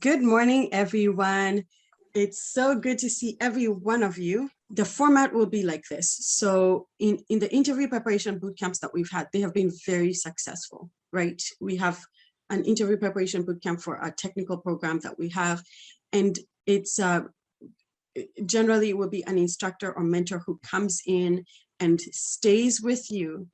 Good morning, everyone. It's so good to see every one of you. The format will be like this. So in the interview preparation boot camps that we've had, they have been very successful, right? We have an interview preparation boot camp for our technical program that we have. And it's generally it will be an instructor or mentor who comes in and stays with you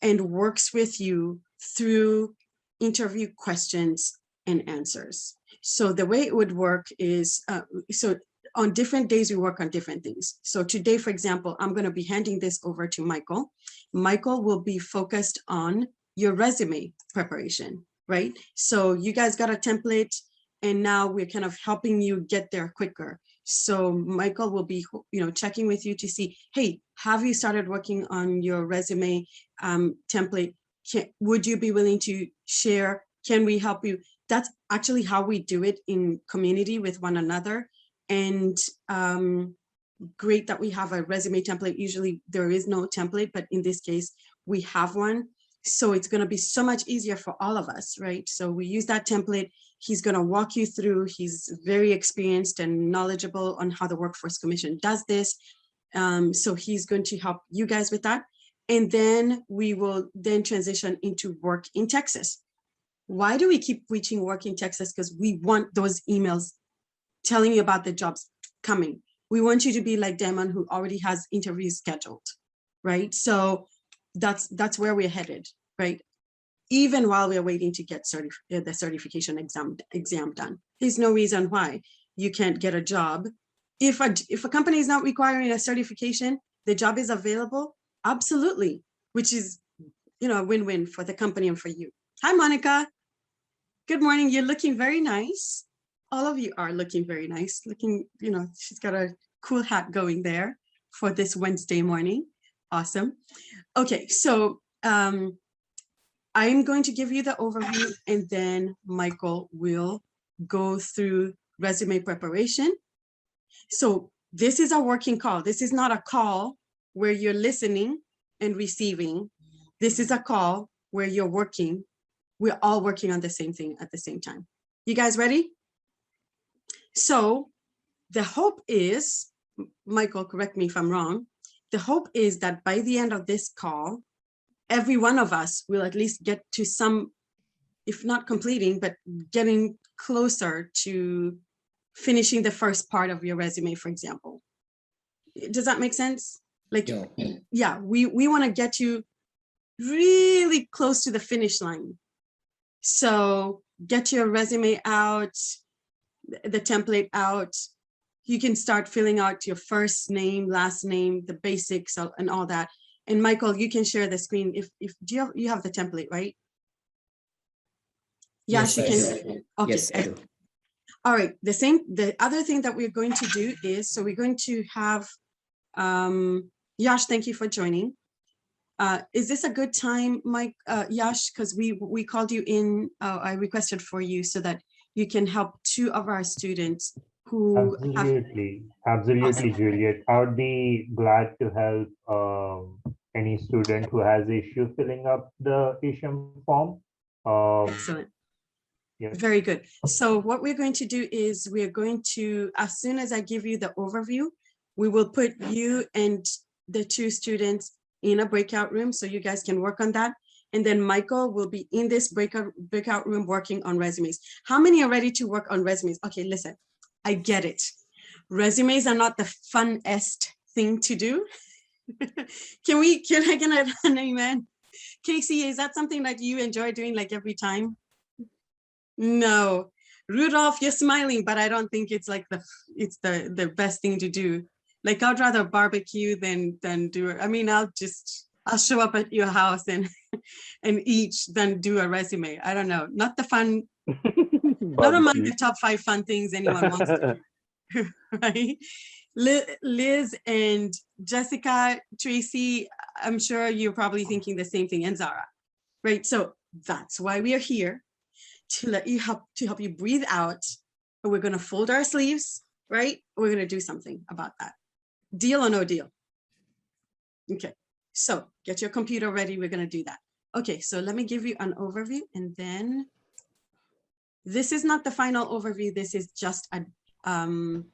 and works with you through interview questions and answers. So the way it would work is, so on different days, we work on different things. So today, for example, I'm going to be handing this over to Michael. Michael will be focused on your resume preparation, right? So you guys got a template, and now we're kind of helping you get there quicker. So Michael will be, checking with you to see, hey, have you started working on your resume template? Would you be willing to share? Can we help you? That's actually how we do it in community with one another. And great that we have a resume template. Usually there is no template, but in this case, we have one. So it's going to be so much easier for all of us, right? So we use that template. He's going to walk you through. He's very experienced and knowledgeable on how the Workforce Commission does this. So he's going to help you guys with that. And then we will then transition into work in Texas. Why do we keep preaching work in Texas? Because we want those emails telling you about the jobs coming. We want you to be like Damon, who already has interviews scheduled, right? So that's where we're headed, right? Even while we're waiting to get the certification exam done. There's no reason why you can't get a job. If a company is not requiring a certification, the job is available, absolutely, which is, a win-win for the company and for you. Hi, Monica. Good morning. You're looking very nice. All of you are looking very nice. Looking, she's got a cool hat going there for this Wednesday morning. Awesome. Okay, so I'm going to give you the overview, and then Michael will go through resume preparation. So this is a working call. This is not a call where you're listening and receiving. This is a call where you're working. We're all working on the same thing at the same time. You guys ready? So the hope is, Michael, correct me if I'm wrong. The hope is that by the end of this call, every one of us will at least get to some, if not completing, but getting closer to finishing the first part of your resume, for example. Does that make sense? Like, yeah, we want to get you really close to the finish line. So get your resume out, the template out. You can start filling out your first name, last name, the basics and all that. And Michael, you can share the screen. If you have the template, right? Yes, you can. Okay. Yes, I do. All right. The other thing that we're going to do is, so we're going to have Yash, thank you for joining. Is this a good time, Mike, Yash? Because we called you in, I requested for you so that you can help two of our students who absolutely, Awesome. Juliet. I would be glad to help any student who has issue filling up the ESHM form. Excellent. Yeah. Very good. So what we're going to do is we're going to, as soon as I give you the overview, we will put you and the two students in a breakout room so you guys can work on that. And then Michael will be in this breakout room working on resumes. How many are ready to work on resumes? Okay, listen, I get it. Resumes are not the funnest thing to do. Can I get an amen? Casey, is that something that you enjoy doing like every time? No. Rudolph, you're smiling, but I don't think it's like the best thing to do. Like, I'd rather barbecue than do it. I mean, I'll show up at your house and eat than do a resume. I don't know. Not the fun, not among the top 5 fun things anyone wants to do, right? Liz and Jessica, Tracy, I'm sure you're probably thinking the same thing, and Zara, right? So that's why we are here, to help you breathe out. But we're going to fold our sleeves, right? We're going to do something about that. Deal or no deal? Okay, so get your computer ready. We're going to do that. Okay, so let me give you an overview, and then This is not the final overview. This is just a, can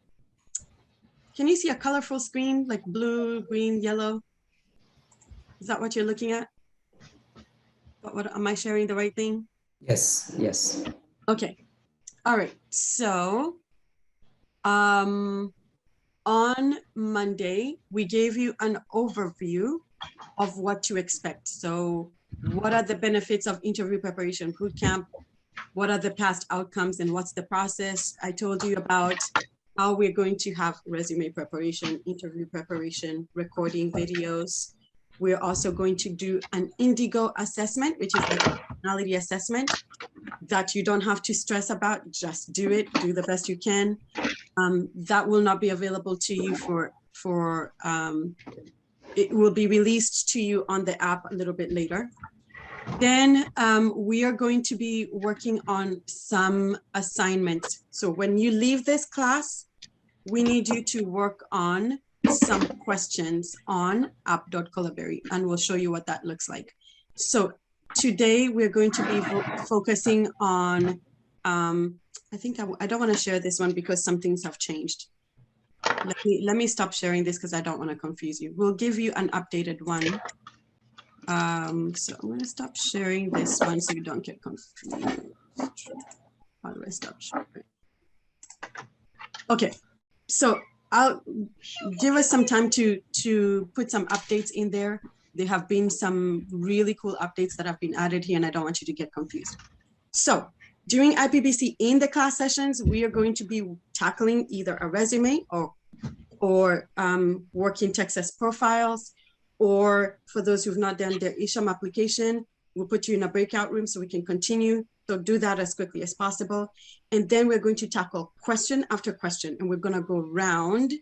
you see a colorful screen like blue, green, yellow? Is that what you're looking at? What am I sharing the right thing? Yes, yes. Okay. All right. So on Monday, we gave you an overview of what to expect. So what are the benefits of interview preparation bootcamp? What are the past outcomes and what's the process? I told you about how we're going to have resume preparation, interview preparation, recording videos. We're also going to do an Indigo assessment, which is like a personality assessment that you don't have to stress about. Just do it, do the best you can. That will not be available to you it will be released to you on the app a little bit later. Then we are going to be working on some assignments. So when you leave this class, we need you to work on some questions on app.colorberry, and we'll show you what that looks like. So today we're going to be focusing on, I think I don't want to share this one because some things have changed. Let me stop sharing this because I don't want to confuse you. We'll give you an updated one. So I'm going to stop sharing this one so you don't get confused. How do I stop sharing? Okay, so I'll give us some time to put some updates in there. There have been some really cool updates that have been added here, and I don't want you to get confused. So during IPBC in the class sessions, we are going to be tackling either a resume or working Texas profiles, or for those who've not done their ISHAM application, we'll put you in a breakout room so we can continue. So do that as quickly as possible. And then we're going to tackle question after question, and we're going to go round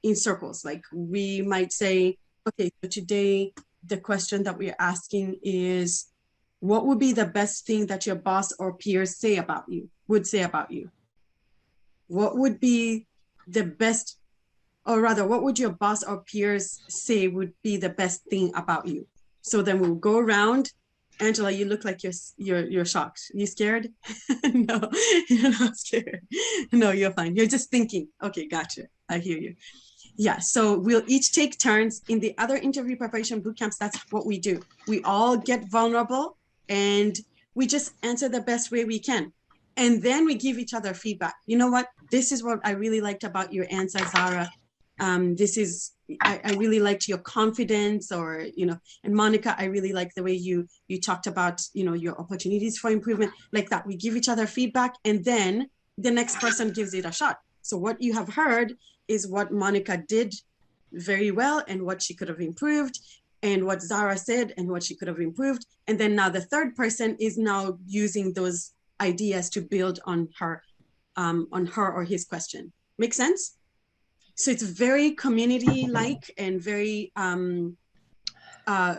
in circles. Like we might say, okay, so today the question that we're asking is, what would be the best thing that your boss or peers would say about you? What would be the best, or rather, what would your boss or peers say would be the best thing about you? So then we'll go around. Angela, you look like you're shocked. You scared? No, you're not scared. No, you're fine. You're just thinking. Okay, gotcha. I hear you. Yeah, so we'll each take turns. In the other interview preparation bootcamps, that's what we do. We all get vulnerable and we just answer the best way we can. And then we give each other feedback. You know what? This is what I really liked about your answer, Zara. I really liked your confidence, or, you know, and Monica, I really like the way you talked about, you know, your opportunities for improvement, like that. We give each other feedback, and then the next person gives it a shot. So what you have heard is what Monica did very well and what she could have improved, and what Zara said and what she could have improved. And then now the third person is now using those ideas to build on her or his question. Make sense? So it's very community-like and very,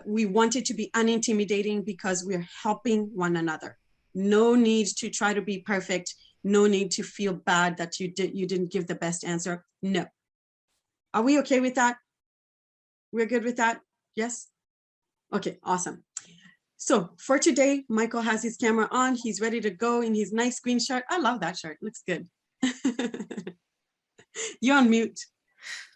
we want it to be unintimidating because we're helping one another. No need to try to be perfect. No need to feel bad that you didn't give the best answer. No. Are we okay with that? We're good with that? Yes? Okay, awesome. So for today, Michael has his camera on. He's ready to go in his nice green shirt. I love that shirt. Looks good. You're on mute.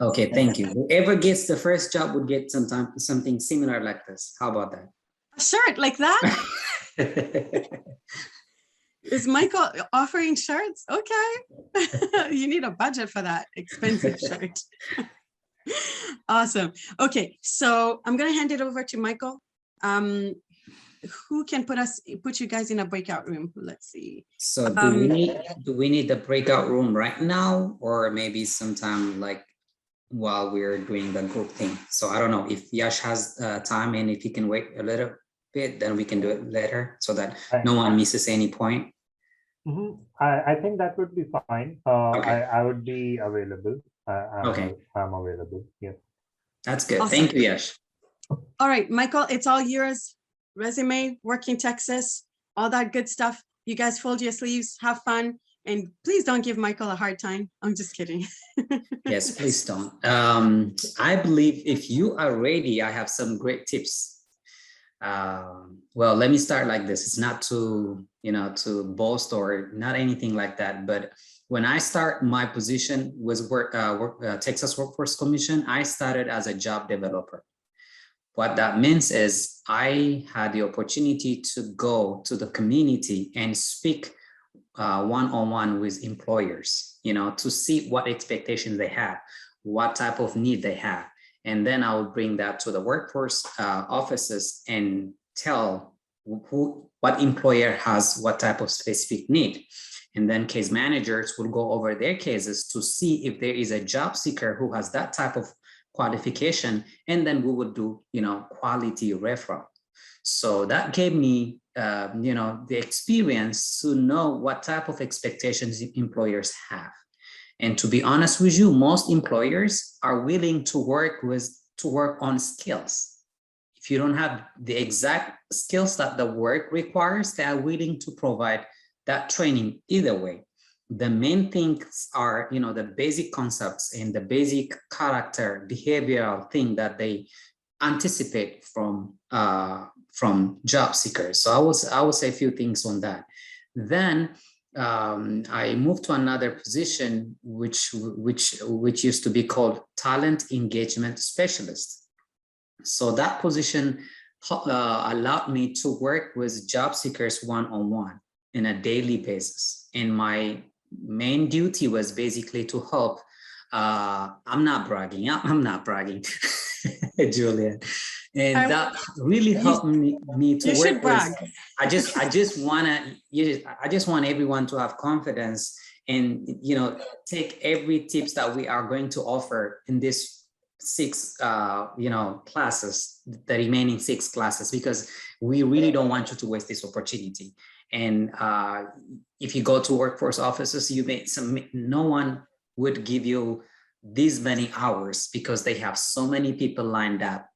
Okay, thank you. Whoever gets the first job would get something similar like this. How about that? A shirt like that? Is Michael offering shirts? Okay. You need a budget for that expensive shirt. Awesome. Okay, so I'm going to hand it over to Michael. Who can put you guys in a breakout room? Let's see. So do we need the breakout room right now, or maybe sometime like while we're doing the group thing? So I don't know if Yash has time, and if he can wait a little bit, then we can do it later so that no one misses any point. I think that would be fine. Okay. I would be available. Okay. I'm available. Yes. That's good. Awesome. Thank you, Yash. All right, Michael, it's all yours. Resume, working Texas, all that good stuff. You guys fold your sleeves, have fun, and please don't give Michael a hard time. I'm just kidding. Yes, please don't. I believe if you are ready, I have some great tips. Well, let me start like this. It's not to, to boast or not anything like that. But when I start my position was Texas Workforce Commission, I started as a job developer. What that means is I had the opportunity to go to the community and speak one-on-one with employers, to see what expectations they have, what type of need they have. And then I would bring that to the workforce offices and tell what employer has what type of specific need. And then case managers will go over their cases to see if there is a job seeker who has that type of qualification. And then we would do, quality referral. So that gave me, the experience to know what type of expectations employers have. And to be honest with you, most employers are willing to work on skills. If you don't have the exact skills that the work requires, they are willing to provide that training either way. The main things are, the basic concepts and the basic character, behavioral thing that they anticipate from job seekers. So I will say a few things on that. Then I moved to another position, which used to be called talent engagement specialist. So that position allowed me to work with job seekers one-on-one in a daily basis. And my main duty was basically to help. I'm not bragging, Julian. And that really helped me to you work should brag. with. I just want everyone to have confidence and take every tips that we are going to offer in this 6 classes, the remaining 6 classes, because we really don't want you to waste this opportunity. And if you go to workforce offices, no one would give you these many hours because they have so many people lined up,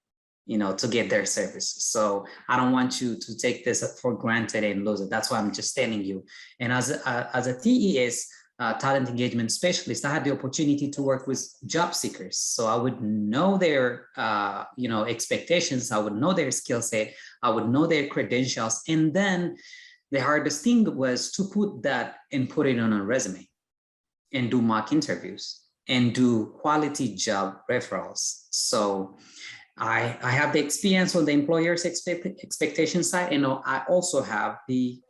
to get their services. So I don't want you to take this for granted and lose it. That's why I'm just telling you. And as a TES, talent engagement specialist, I had the opportunity to work with job seekers. So I would know their, expectations. I would know their skill set. I would know their credentials. And then the hardest thing was to put it on a resume and do mock interviews and do quality job referrals. So I have the experience on the employer's expectation side, and I also have the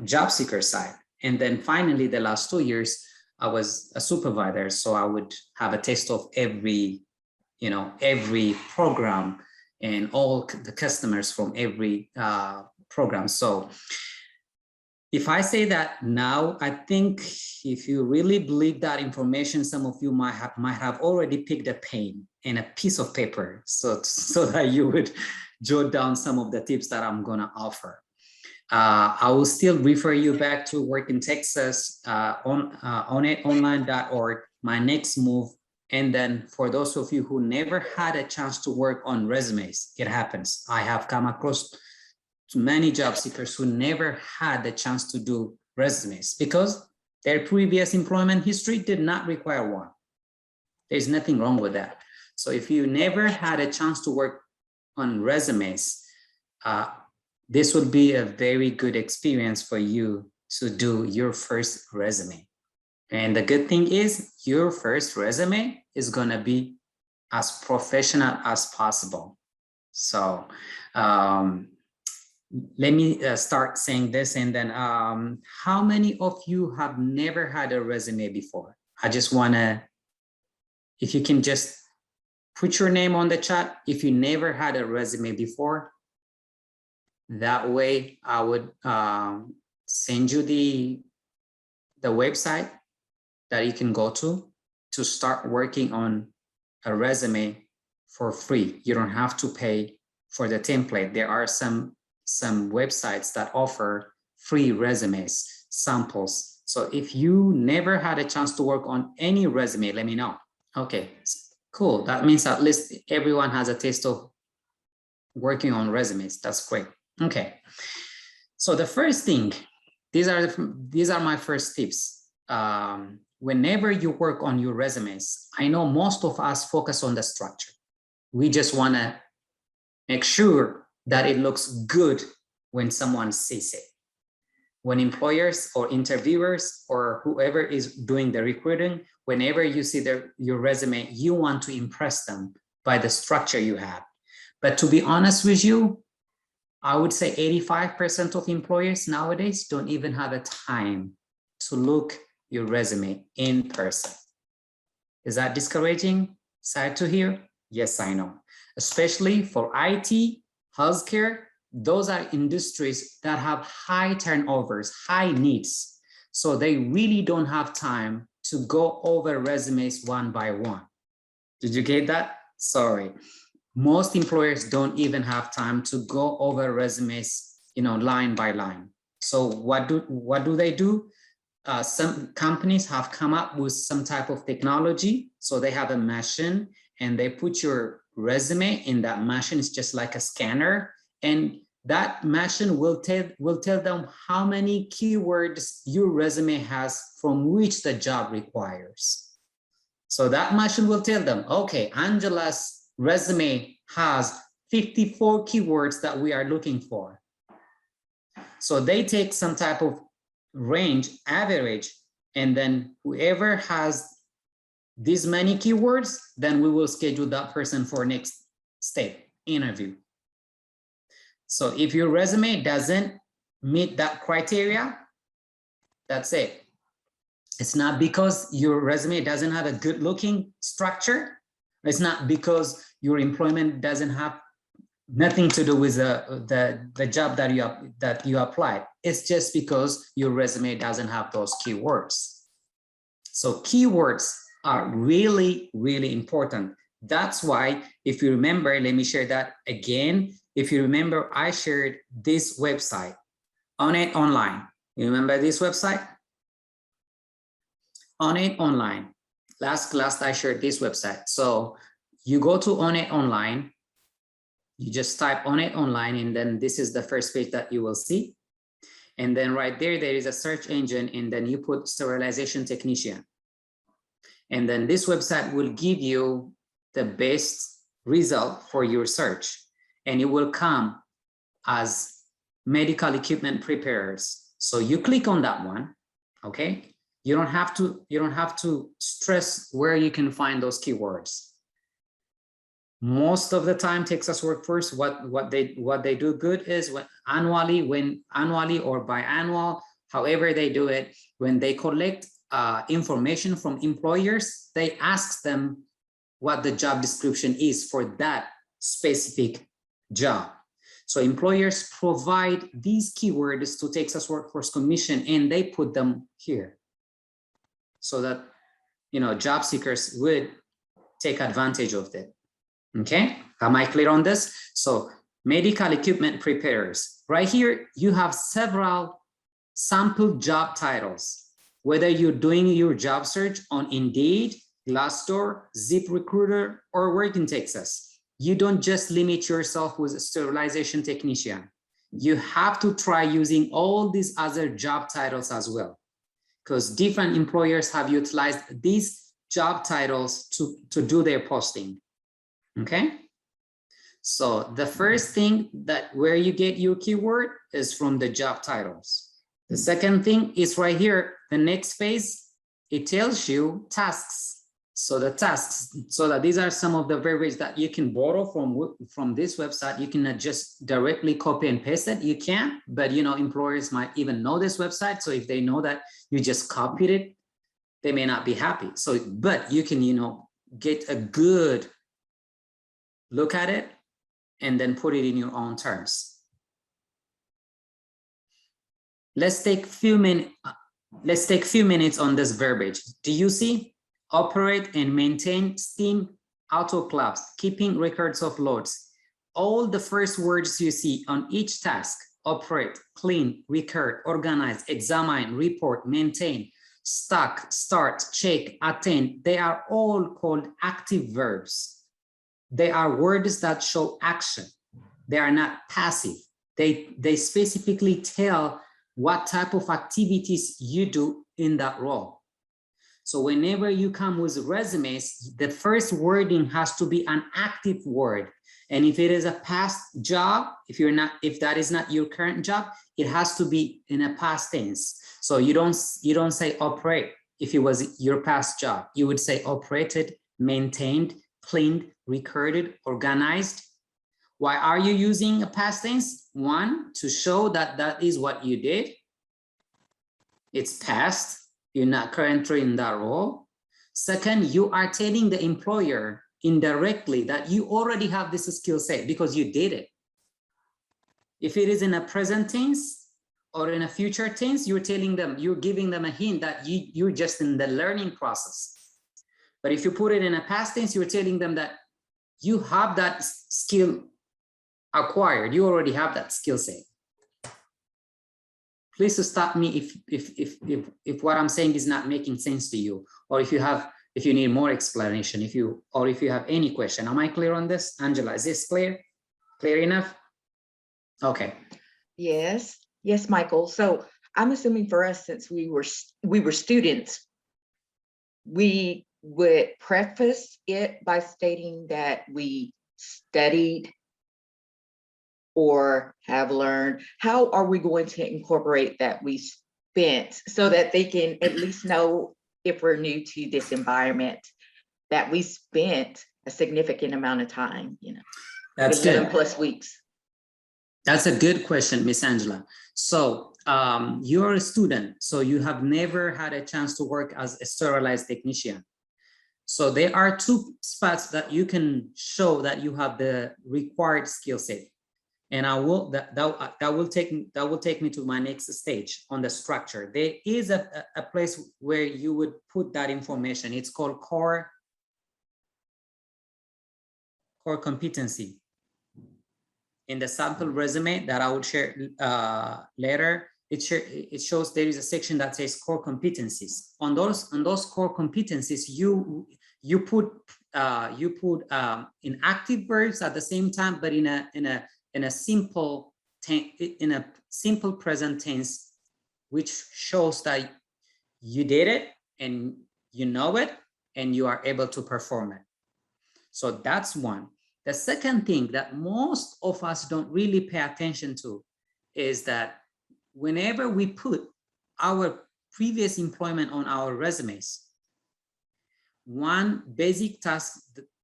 job seeker side. And then finally, the last 2 years, I was a supervisor. So I would have a taste of every program and all the customers from every program. So if I say that now, I think if you really believe that information, some of you might have already picked a pen and a piece of paper so that you would jot down some of the tips that I'm gonna offer. I will still refer you back to Work in Texas on onetonline.org, my next move. And then for those of you who never had a chance to work on resumes, it happens. I have come across many job seekers who never had the chance to do resumes because their previous employment history did not require one. There's nothing wrong with that. So if you never had a chance to work on resumes, this would be a very good experience for you to do your first resume. And the good thing is your first resume is going to be as professional as possible. So let me start saying this, and then how many of you have never had a resume before? I just want to, if you can just put your name on the chat if you never had a resume before. That way I would send you the website that you can go to start working on a resume for free. You don't have to pay for the template. There are some websites that offer free resumes, samples. So if you never had a chance to work on any resume, let me know. Okay, cool. That means at least everyone has a taste of working on resumes. That's great. Okay. So the first thing, these are my first tips. Whenever you work on your resumes, I know most of us focus on the structure. We just want to make sure that it looks good when someone sees it. When employers or interviewers or whoever is doing the recruiting, whenever you see your resume, you want to impress them by the structure you have. But to be honest with you, I would say 85% of employers nowadays don't even have a time to look your resume in person. Is that discouraging? Sad to hear? Yes, I know. Especially for IT, healthcare, those are industries that have high turnovers, high needs. So they really don't have time to go over resumes one by one. Did you get that? Sorry. Most employers don't even have time to go over resumes, line by line. So what do they do? Some companies have come up with some type of technology. So they have a machine and they put your resume in that machine. It's just like a scanner, and that machine will tell them how many keywords your resume has from which the job requires. So that machine will tell them, okay, Angela's resume has 54 keywords that we are looking for. So they take some type of range, average, and then whoever has this many keywords, then we will schedule that person for next step, interview. So if your resume doesn't meet that criteria, that's it. It's not because your resume doesn't have a good looking structure. It's not because your employment doesn't have nothing to do with the job that you applied. It's just because your resume doesn't have those keywords. So keywords are really, really important. That's why, if you remember, let me share that again. If you remember, I shared this website, On It Online. You remember this website? On It Online. Last class, I shared this website. So you go to On It Online, you just type On It Online, and then this is the first page that you will see. And then right there is a search engine, and then you put sterilization technician. And then this website will give you the best result for your search. And it will come as medical equipment preparers. So you click on that one, okay? You don't have to stress where you can find those keywords. Most of the time, Texas Workforce, what they do good is when annually or biannual, however they do it, when they collect information from employers, they ask them what the job description is for that specific job. So employers provide these keywords to Texas Workforce Commission, and they put them here so that job seekers would take advantage of it. Okay, am I clear on this? So medical equipment preparers. Right here, you have several sample job titles. Whether you're doing your job search on Indeed, Glassdoor, ZipRecruiter, or Work in Texas, you don't just limit yourself with a sterilization technician. You have to try using all these other job titles as well, because different employers have utilized these job titles to do their posting. Okay, so the first thing where you get your keyword is from the job titles. The second thing is right here, the next phase, it tells you tasks. So the tasks, so that these are some of the verbiage that you can borrow from this website. You can just directly copy and paste it. You can, but employers might even know this website. So if they know that you just copied it, they may not be happy. So, but you can, get a good look at it and then put it in your own terms. Let's take a few minutes on this verbiage. Do you see? Operate and maintain steam autoclaves, keeping records of loads. All the first words you see on each task: operate, clean, record, organize, examine, report, maintain, stock, start, check, attend. They are all called active verbs. They are words that show action. They are not passive. They specifically tell what type of activities you do in that role. So whenever you come with resumes, the first wording has to be an active word. And if it is a past job, if that is not your current job, it has to be in a past tense. So you don't say operate. If it was your past job, you would say operated, maintained, cleaned, recorded, organized. Why are you using a past tense? One, to show that that is what you did. It's past. You're not currently in that role. Second, you are telling the employer indirectly that you already have this skill set because you did it. If it is in a present tense or in a future tense, you're telling them, you're giving them a hint that you're just in the learning process. But if you put it in a past tense, you're telling them that you have that skill acquired. You already have that skill set. Please stop me if what I'm saying is not making sense to you, or if you need more explanation, if you have any question. Am I clear on this? Angela, is this clear? Clear enough? Okay. Yes, Michael. So I'm assuming for us, since we were students, we would preface it by stating that we studied or have learned. How are we going to incorporate that we spent, so that they can at least know, if we're new to this environment, that we spent a significant amount of time, That's 11 good. plus weeks? That's a good question, Miss Angela. So you're a student, so you have never had a chance to work as a sterilized technician. So there are two spots that you can show that you have the required skill set. And that will take me to my next stage on the structure. There is a place where you would put that information. It's called core competency. In the sample resume that I will share later, it shows there is a section that says core competencies. On those core competencies, you put in active verbs at the same time, but in a simple present tense, which shows that you did it and you know it and you are able to perform it. So that's one. The second thing that most of us don't really pay attention to is that whenever we put our previous employment on our resumes, one basic task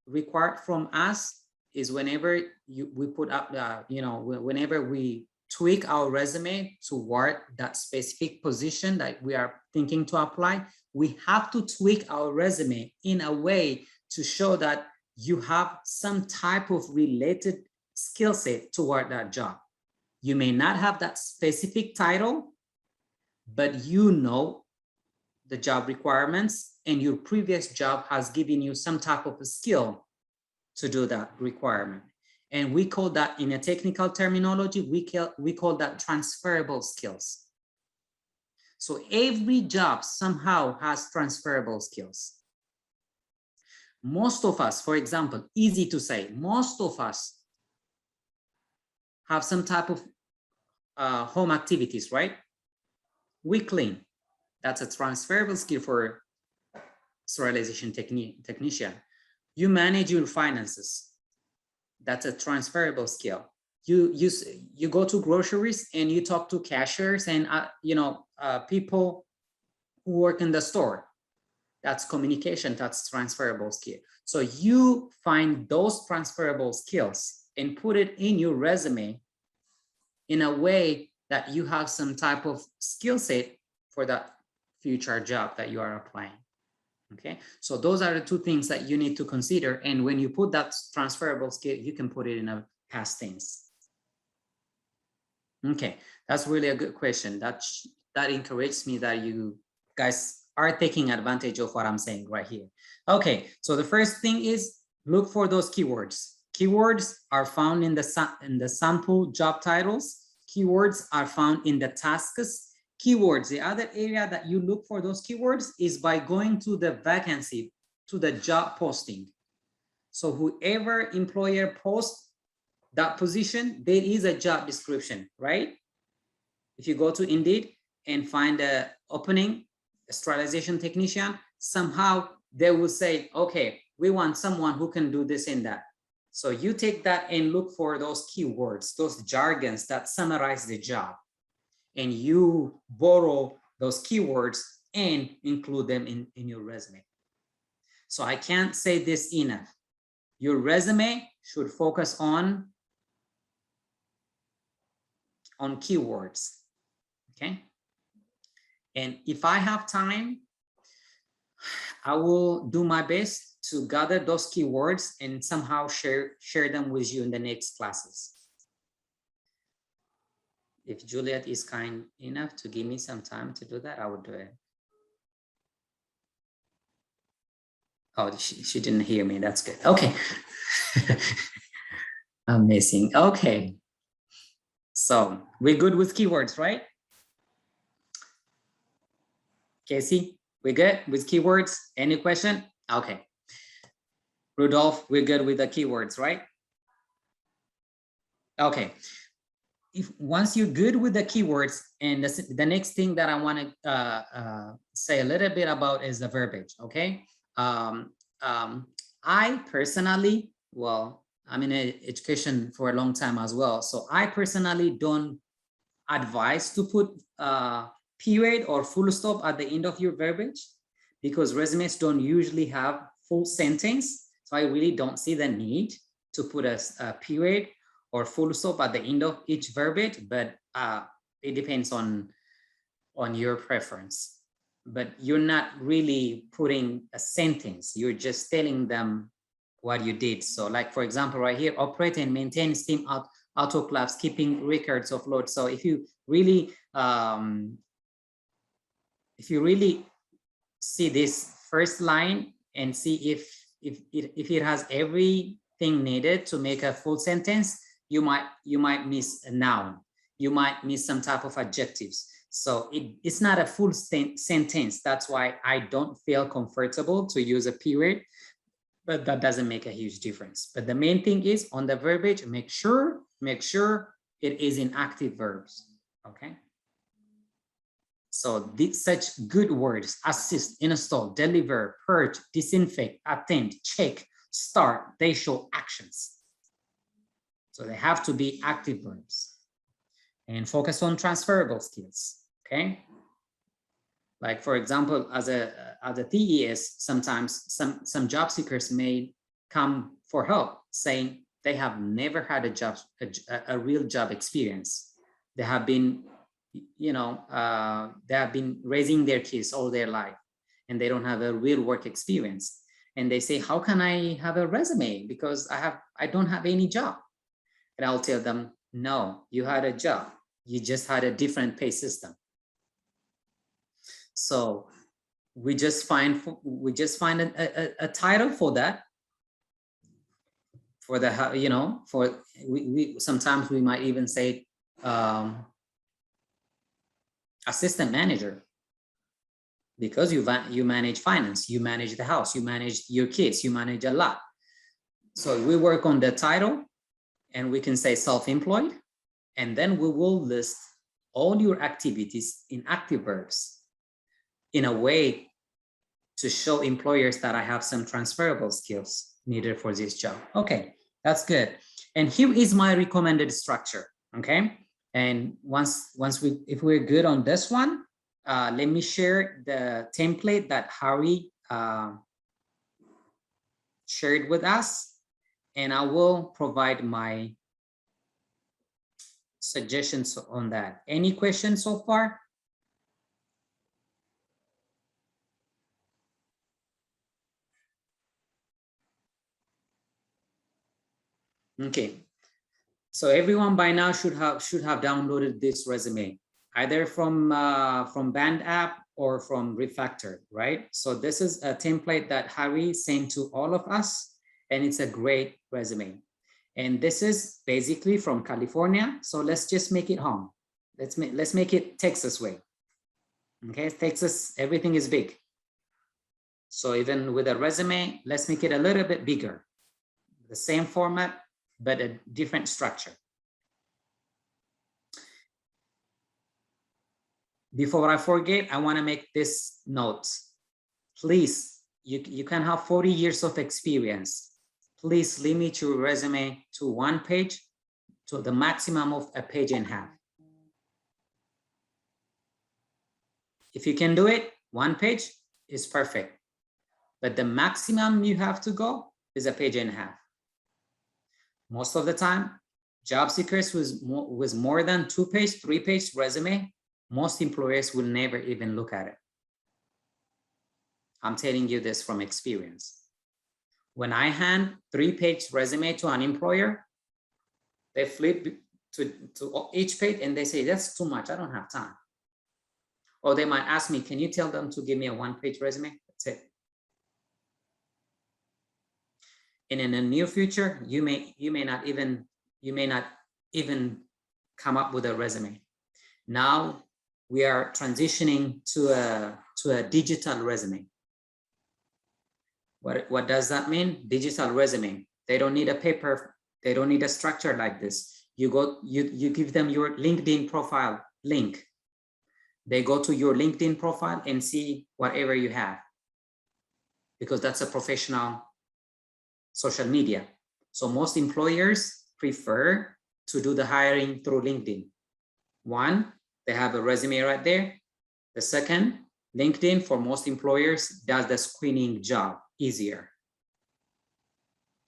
required from us is whenever we put up whenever we tweak our resume toward that specific position that we are thinking to apply, we have to tweak our resume in a way to show that you have some type of related skill set toward that job. You may not have that specific title, but you know the job requirements and your previous job has given you some type of a skill to do that requirement. And we call that, in a technical terminology, we call that transferable skills. So every job somehow has transferable skills. Most of us, for example, easy to say, most of us have some type of home activities, right? We clean. That's a transferable skill for sterilization technician. You manage your finances. That's a transferable skill. You go to groceries and you talk to cashiers and people who work in the store. That's communication. That's transferable skill. So you find those transferable skills and put it in your resume in a way that you have some type of skill set for that future job that you are applying. Okay, so those are the two things that you need to consider. And when you put that transferable skill, you can put it in a past tense. Okay, that's really a good question. That encourages me that you guys are taking advantage of what I'm saying right here. Okay, so the first thing is look for those keywords. Keywords are found in the sample job titles. Keywords are found in the tasks. Keywords, the other area that you look for those keywords is by going to the vacancy, to the job posting. So whoever employer posts that position, there is a job description, right? If you go to Indeed and find an opening, a sterilization technician, somehow they will say, okay, we want someone who can do this and that. So you take that and look for those keywords, those jargons that summarize the job, and you borrow those keywords and include them in your resume. So I can't say this enough. Your resume should focus on keywords, okay? And if I have time, I will do my best to gather those keywords and somehow share them with you in the next classes. If Juliet is kind enough to give me some time to do that, I would do it. Oh, she didn't hear me. That's good. Okay. Amazing. Okay. So we're good with keywords, right? Casey, we're good with keywords? Any question? Okay. Rudolph, we're good with the keywords, right? Okay. Once you're good with the keywords, and the next thing that I want to say a little bit about is the verbiage, okay? I personally, well, I'm in education for a long time as well, so I personally don't advise to put period or full stop at the end of your verbiage, because resumes don't usually have full sentence. So I really don't see the need to put a period or full stop at the end of each verbiage, but it depends on your preference. But you're not really putting a sentence, you're just telling them what you did. So like, for example, right here, operate and maintain steam autoclaves, keeping records of load. So if you really see this first line and see if it has everything needed to make a full sentence, you might miss a noun, you might miss some type of adjectives. So it's not a full sentence. That's why I don't feel comfortable to use a period, but that doesn't make a huge difference. But the main thing is on the verbiage, make sure it is in active verbs, okay? So such good words: assist, install, deliver, purge, disinfect, attend, check, start, they show actions. So they have to be active verbs. And focus on transferable skills, okay? Like, for example, as a TES, sometimes some job seekers may come for help saying they have never had a real job experience. They have been, they have been raising their kids all their life and they don't have a real work experience. And they say, how can I have a resume? Because I don't have any job. And I'll tell them, no, you had a job. You just had a different pay system. So we just find a title for that. For the, we sometimes we might even say assistant manager, because you manage finance, you manage the house, you manage your kids, you manage a lot. So we work on the title, and we can say self-employed, and then we will list all your activities in active verbs in a way to show employers that I have some transferable skills needed for this job. Okay, that's good. And here is my recommended structure, okay? And if we're good on this one, let me share the template that Harry shared with us, and I will provide my suggestions on that. Any questions so far? Okay, so everyone by now should have downloaded this resume, either from Band app or from Refactor, right? So this is a template that Harry sent to all of us, and it's a great resume. And this is basically from California, so let's just make it home. Let's make it Texas way. Okay, Texas, everything is big. So even with a resume, let's make it a little bit bigger. The same format, but a different structure. Before I forget, I want to make this note. Please, you can have 40 years of experience. please limit your resume to 1 page, to the maximum of 1.5 pages. If you can do it, 1 page is perfect. But the maximum you have to go is 1.5 pages. Most of the time, job seekers with more than 2-page, 3-page resume, most employers will never even look at it. I'm telling you this from experience. When I hand 3-page resume to an employer, they flip to each page and they say, that's too much, I don't have time. Or they might ask me, can you tell them to give me a 1-page resume? That's it. And in the near future, you may not even come up with a resume. Now we are transitioning to a digital resume. What does that mean? Digital resume. They don't need a paper. They don't need a structure like this. You give them your LinkedIn profile link. They go to your LinkedIn profile and see whatever you have, because that's a professional social media. So most employers prefer to do the hiring through LinkedIn. One, they have a resume right there. The second, LinkedIn for most employers does the screening job easier.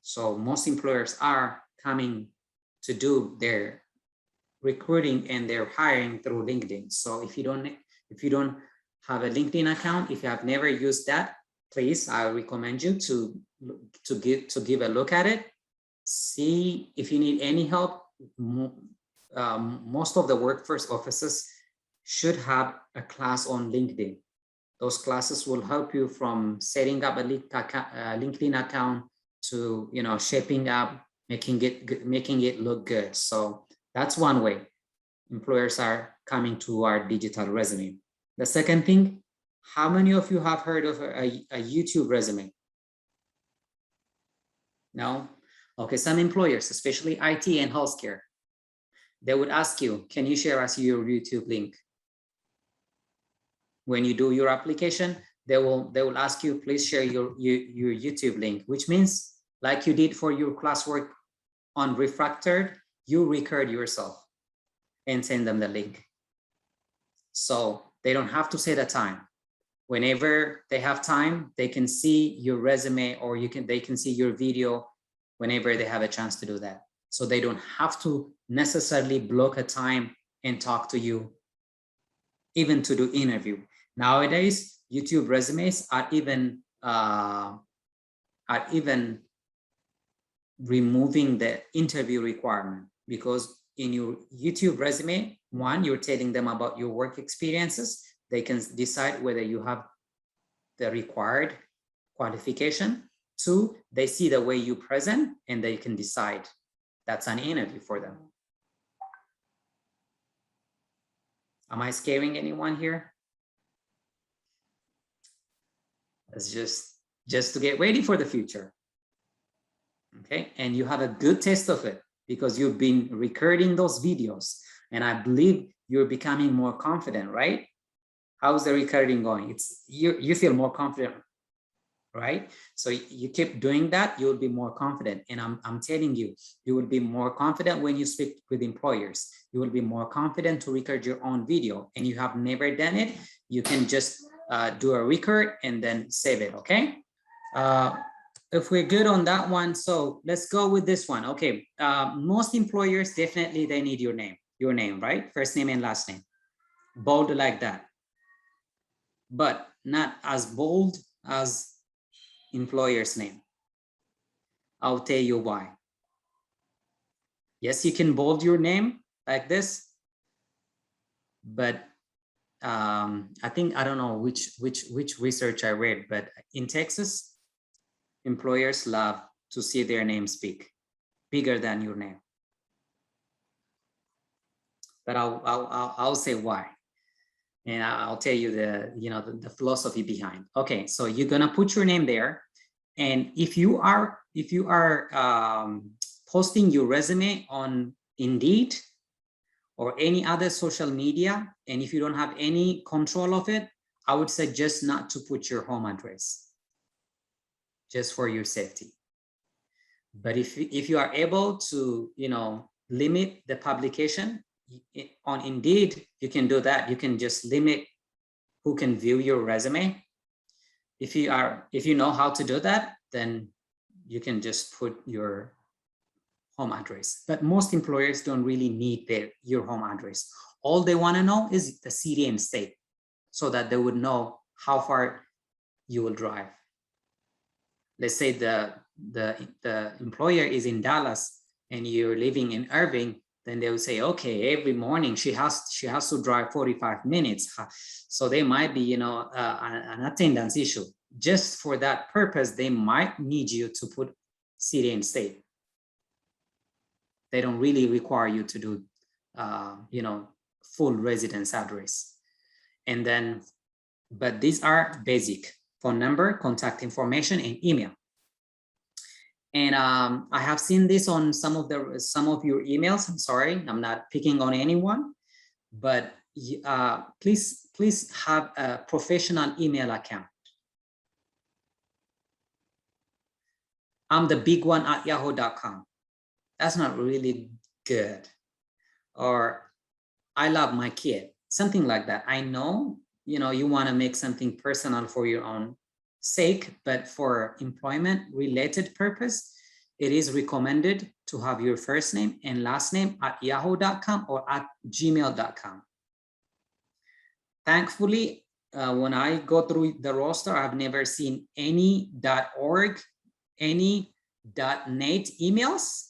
So most employers are coming to do their recruiting and their hiring through LinkedIn. So if you don't have a LinkedIn account, if you have never used that, please, I recommend you to give a look at it. See if you need any help. Most of the workforce offices should have a class on LinkedIn. Those classes will help you from setting up a LinkedIn account to shaping up, making it look good. So that's one way employers are coming to our digital resume. The second thing, how many of you have heard of a YouTube resume? No? Okay, some employers, especially IT and healthcare, they would ask you, can you share us your YouTube link? When you do your application, they will ask you, please share your YouTube link, which means like you did for your classwork on Refractored, you record yourself and send them the link. So they don't have to set a time. Whenever they have time, they can see your resume, or they can see your video whenever they have a chance to do that. So they don't have to necessarily block a time and talk to you, even to do interview. Nowadays, YouTube resumes are even removing the interview requirement, because in your YouTube resume, one, you're telling them about your work experiences. They can decide whether you have the required qualification. Two, they see the way you present and they can decide that's an interview for them. Am I scaring anyone here? It's just to get ready for the future. Okay, and you have a good taste of it because you've been recording those videos, and I believe you're becoming more confident, right? How's the recording going? You feel more confident, right? So you keep doing that, you'll be more confident. And I'm telling you, you will be more confident when you speak with employers. You will be more confident to record your own video, and you have never done it. You can just do a record and then save it, okay? If we're good on that one, so let's go with this one. Okay, most employers, definitely they need your name, right? First name and last name, bold like that, but not as bold as employer's name. I'll tell you why. Yes, you can bold your name like this, but I think, I don't know which research I read, but in Texas, employers love to see their name speak bigger than your name. But I'll say why, and I'll tell you the philosophy behind. Okay, so you're gonna put your name there, and if you are posting your resume on Indeed or any other social media, and if you don't have any control of it, I would suggest not to put your home address, just for your safety. But if you are able to, you know, limit the publication on Indeed, you can do that. You can just limit who can view your resume. If you know how to do that, then you can just put your home address. But most employers don't really need your home address. All they want to know is the city and state, so that they would know how far you will drive. Let's say the employer is in Dallas and you're living in Irving, then they will say, okay, every morning she has to drive 45 minutes. So they might be, you know, an attendance issue. Just for that purpose, they might need you to put city and state. They don't really require you to do, you know, full residence address. And then, but these are basic: phone number, contact information, and email. And I have seen this on some of your emails. I'm sorry, I'm not picking on anyone, but please have a professional email account. I'm the big one at yahoo.com. That's not really good. Or I love my kid, something like that. I know, you know, you want to make something personal for your own sake, but for employment related purpose, it is recommended to have your first name and last name at yahoo.com or at gmail.com. Thankfully, when I go through the roster, I've never seen any .org, any .net emails,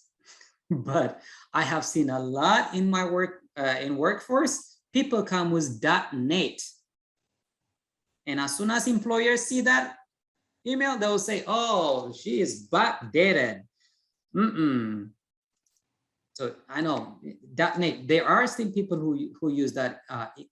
but I have seen a lot in my work, in workforce, people come with .net. And as soon as employers see that email, they'll say, oh, she is backdated. So I know .net, there are still people who use that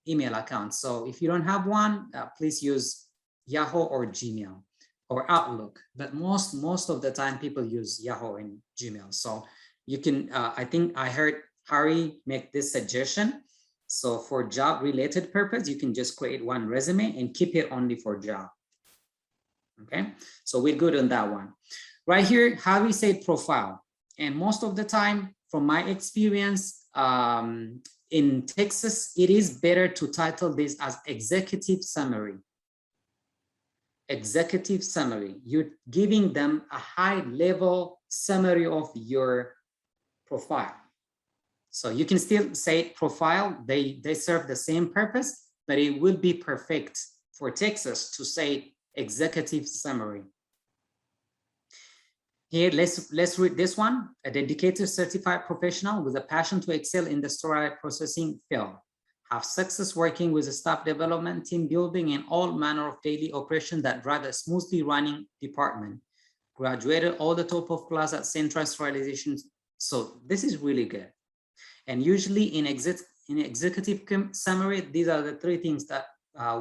email account. So if you don't have one, please use Yahoo or Gmail or Outlook. But most of the time people use Yahoo and Gmail. So you can, I think I heard Harry make this suggestion. So for job related purpose, you can just create one resume and keep it only for job. Okay, so we're good on that one. Right here, Harry said profile. And most of the time, from my experience in Texas, it is better to title this as executive summary. Executive summary. You're giving them a high level summary of your profile. So you can still say profile, they serve the same purpose, but it would be perfect for Texas to say executive summary. Here, let's read this one. A dedicated certified professional with a passion to excel in the sterile processing field. Have success working with a staff development, team building, and all manner of daily operation that drive a smoothly running department. Graduated all the top of class at Central Sterilization. So this is really good. And usually in executive summary, these are the three things that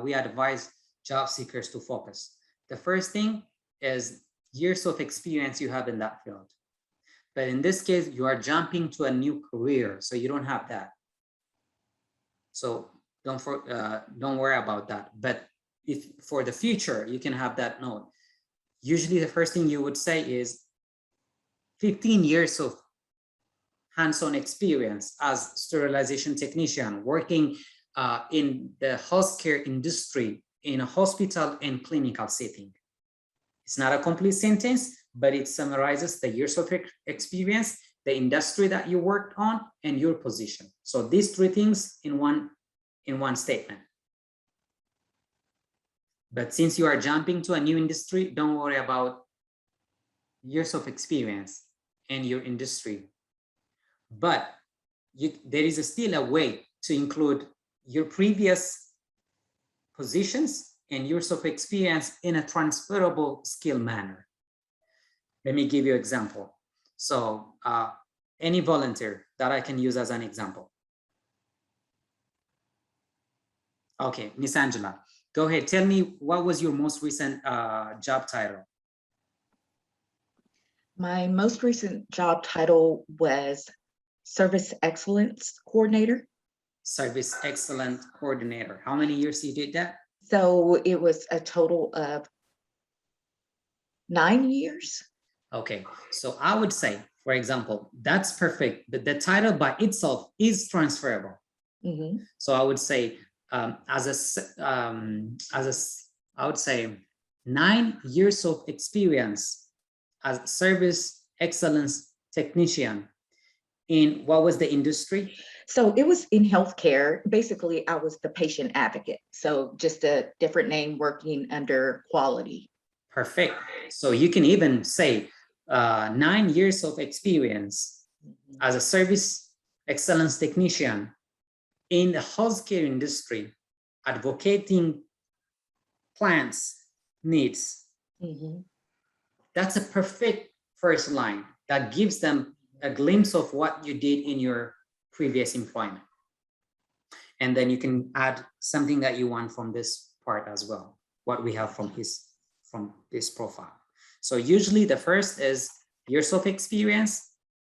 we advise job seekers to focus. The first thing is years of experience you have in that field. But in this case, you are jumping to a new career, so you don't have that. So don't worry about that. But if for the future, you can have that note. Usually the first thing you would say is 15 years of hands-on experience as sterilization technician, working in the healthcare industry in a hospital and clinical setting. It's not a complete sentence, but it summarizes the years of experience, the industry that you worked on, and your position. So these three things in one statement. But since you are jumping to a new industry, don't worry about years of experience and your industry. But there is still a way to include your previous positions and years of experience in a transferable skill manner. Let me give you an example. So any volunteer that I can use as an example. Okay, Miss Angela, go ahead. Tell me, what was your most recent job title? My most recent job title was Service Excellence Coordinator. Service Excellence Coordinator. How many years you did that? So it was a total of 9 years. Okay, so I would say, for example, that's perfect. The title by itself is transferable. Mhm. So I would say, I would say 9 years of experience as service excellence technician in what was the industry? So it was in healthcare. Basically, I was the patient advocate. So just a different name working under quality. Perfect. So you can even say 9 years of experience as a service excellence technician in the healthcare industry, advocating clients' needs. Mhm. That's a perfect first line that gives them a glimpse of what you did in your previous employment. And then you can add something that you want from this part as well, what we have from this profile. So usually the first is years of experience,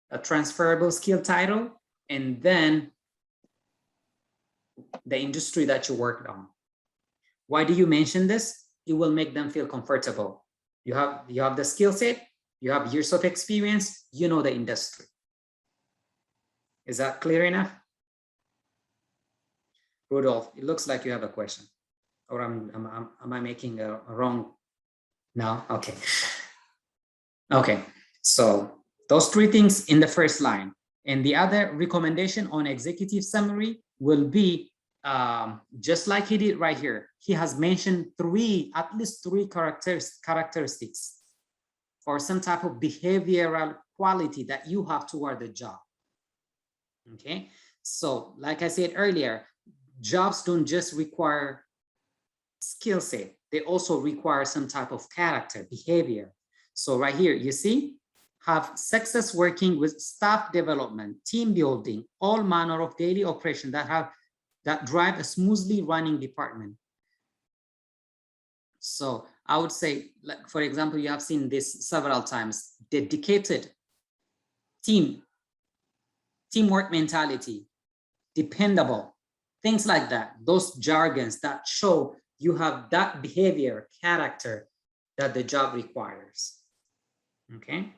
a transferable skill title, and then the industry that you worked on. Why do you mention this? It will make them feel comfortable. You have the skill set, you have years of experience, you know the industry. Is that clear enough? Rudolph, it looks like you have a question. Or am I making a wrong? No? Okay. Okay, so those 3 things in the first line. And the other recommendation on executive summary will be just like he did right here. He has mentioned at least three characteristics or some type of behavioral quality that you have toward the job. Okay, so like I said earlier, jobs don't just require skill set, they also require some type of character, behavior. So right here, you see, have success working with staff development, team building, all manner of daily operation that drive a smoothly running department. So I would say, like, for example, you have seen this several times, dedicated teamwork mentality, dependable, things like that. Those jargons that show you have that behavior, character that the job requires. Okay.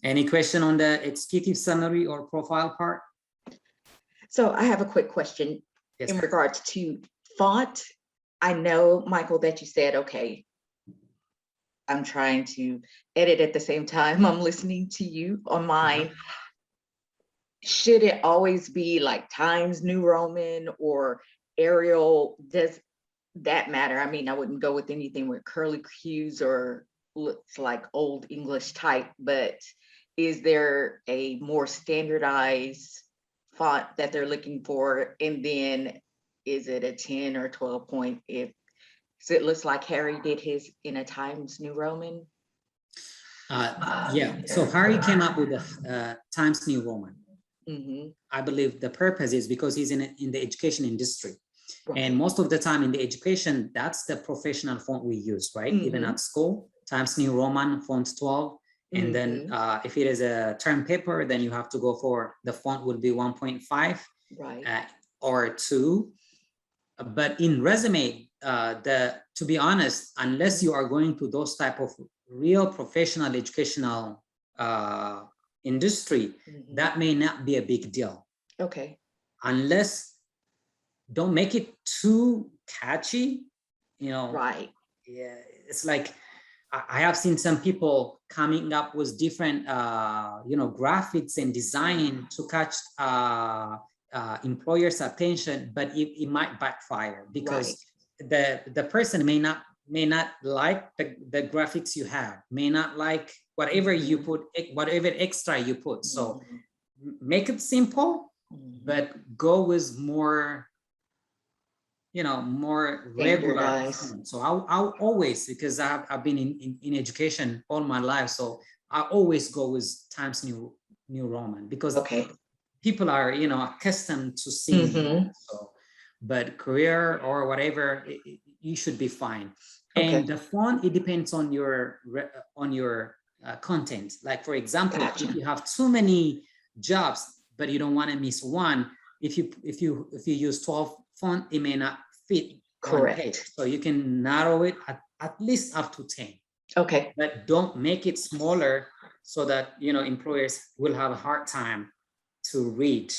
Any question on the executive summary or profile part? So I have a quick question in regards to font. I know, Michael, that you said, okay, I'm trying to edit at the same time I'm listening to you on mine. Should it always be like Times New Roman or Arial? Does that matter? I mean, I wouldn't go with anything with curly cues or looks like old English type, but is there a more standardized font that they're looking for? And then is it a 10 or 12 point if so it looks like Harry did his in a Times New Roman? Yeah, so Harry came up with the Times New Roman. I believe the purpose is because he's in the education industry. Right. And most of the time in the education, that's the professional font we use, right? Even at school, Times New Roman, font 12. And then if it is a term paper, then you have to go for the font would be 1.5 right. Or 2. But in resume, to be honest, unless you are going to those type of real professional educational industry, that may not be a big deal. Okay. Unless, don't make it too catchy, you know. Right. Yeah, it's like, I have seen some people coming up with different, graphics and design to catch employers' attention, but it might backfire because the person may not like the graphics you have, may not like whatever you put, whatever extra you put. So make it simple, but go with more, more regular. So I'll always, because I've been in education all my life, so I always go with Times New Roman because people are, accustomed to seeing that. So, but career or whatever, you should be fine. And the font, it depends on your content. Like, for example, if you have too many jobs, but you don't want to miss one, if you use 12 font, it may not fit. Correct. So you can narrow it at least up to 10. Okay, but don't make it smaller so that, you know, employers will have a hard time to read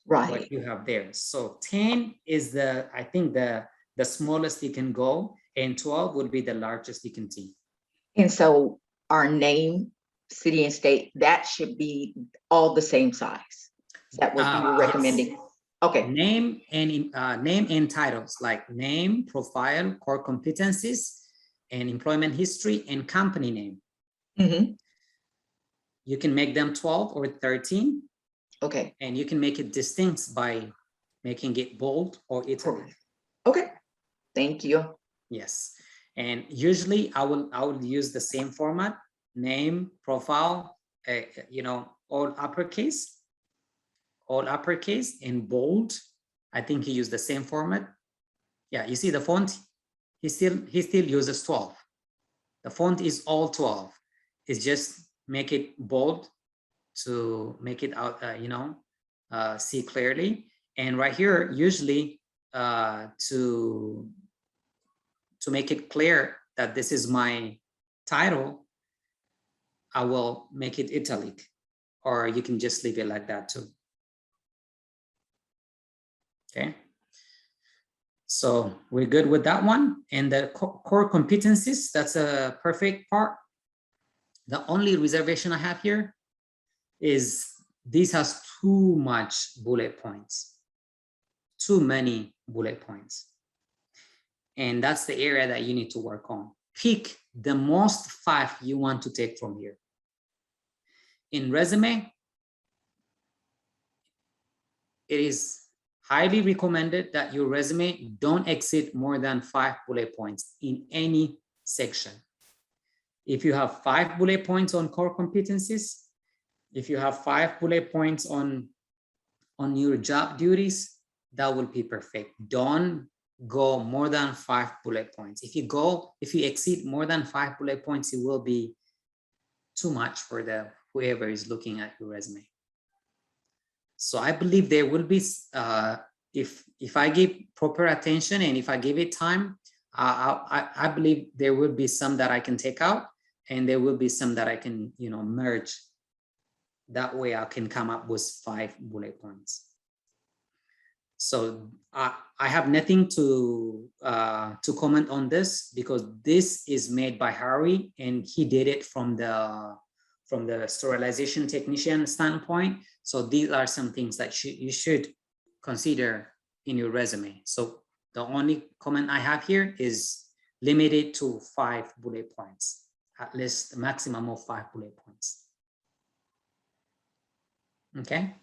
right. what you have there. So 10 is the, I think the smallest you can go, and 12 would be the largest you can see. And so our name, city and state, that should be all the same size. Is that what you were Yes. recommending? Okay, Name and titles, like name, profile, core competencies, and employment history, and company name. mhm, You can make them 12 or 13, okay, and you can make it distinct by making it bold or italic. okay, thank you. Yes, and usually I will use the same format: name, profile, you know, all uppercase, and bold. I think he used the same format. Yeah, you see the font. He still uses 12. The font is all 12. It's just make it bold to make it out, you know, see clearly. And right here, usually to make it clear that this is my title, I will make it italic, or you can just leave it like that too. Okay. So we're good with that one. And the core competencies, that's a perfect part. The only reservation I have here is this has too much bullet points, too many bullet points. And that's the area that you need to work on. Pick the most 5 you want to take from here. In resume, it is highly recommended that your resume don't exceed more than 5 bullet points in any section. If you have 5 bullet points on core competencies, if you have 5 bullet points on your job duties, that will be perfect. Don't go more than 5 bullet points. If you exceed more than 5 bullet points, it will be too much for whoever is looking at your resume. So I believe there will be, if I give proper attention and if I give it time, I believe there will be some that I can take out, and there will be some that I can, you know, merge. That way I can come up with 5 bullet points. So I have nothing to comment on this, because this is made by Harry, and he did it from the sterilization technician standpoint. So these are some things that you should consider in your resume. So the only comment I have here is limited to 5 bullet points, at least a maximum of 5 bullet points. Okay.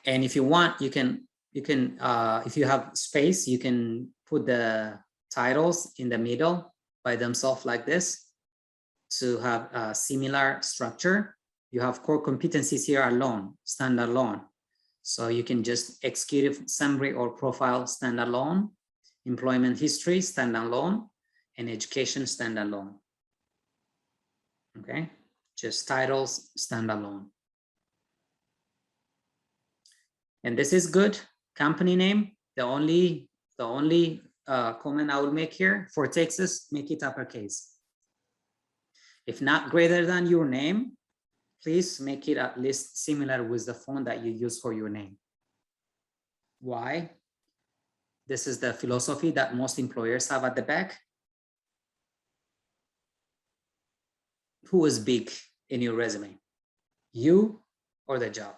And if you want, you can if you have space, you can put the titles in the middle by themselves like this to have a similar structure. You have core competencies here alone, standalone. So you can just executive summary or profile standalone, employment history standalone, and education standalone. Okay, just titles standalone. And this is good. Company name, the only comment I will make here for Texas, make it uppercase. If not greater than your name, please make it at least similar with the font that you use for your name. Why? This is the philosophy that most employers have at the back. Who is big in your resume? You or the job?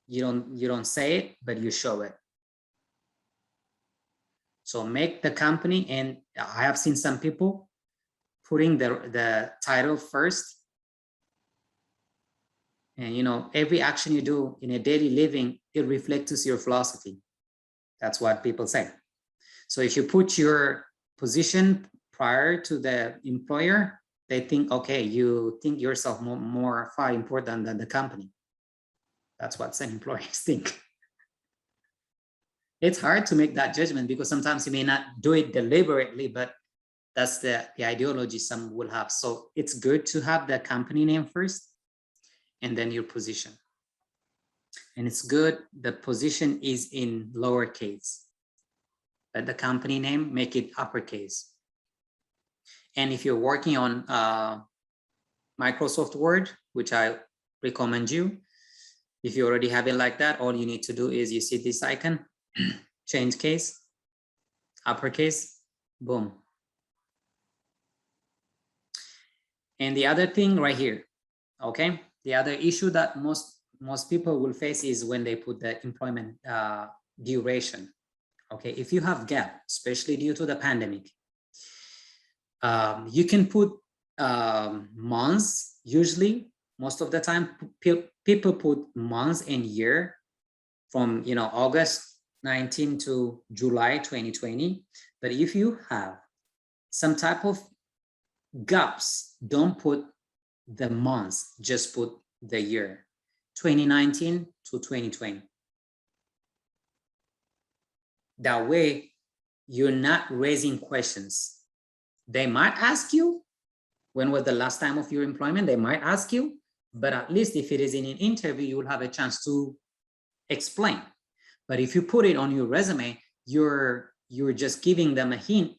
You don't say it, but you show it. So make the company, and I have seen some people putting the title first. And you know, every action you do in a daily living, it reflects your philosophy. That's what people say. So if you put your position prior to the employer, they think, okay, you think yourself more far important than the company. That's what some employers think. It's hard to make that judgment, because sometimes you may not do it deliberately, but that's the ideology some will have. So it's good to have the company name first, and then your position. And it's good, the position is in lowercase, but the company name, make it uppercase. And if you're working on Microsoft Word, which I recommend you, if you already have it like that, all you need to do is you see this icon, change case, uppercase, boom. And the other thing right here, okay? The other issue that most people will face is when they put the employment duration. Okay, if you have gap, especially due to the pandemic, you can put months. Usually, most of the time, people put months and year from August 19 to July 2020. But if you have some type of gaps, don't put the months, just put the year, 2019 to 2020. That way, you're not raising questions. They might ask you, when was the last time of your employment? They might ask you, but at least if it is in an interview, you will have a chance to explain. But if you put it on your resume, you're just giving them a hint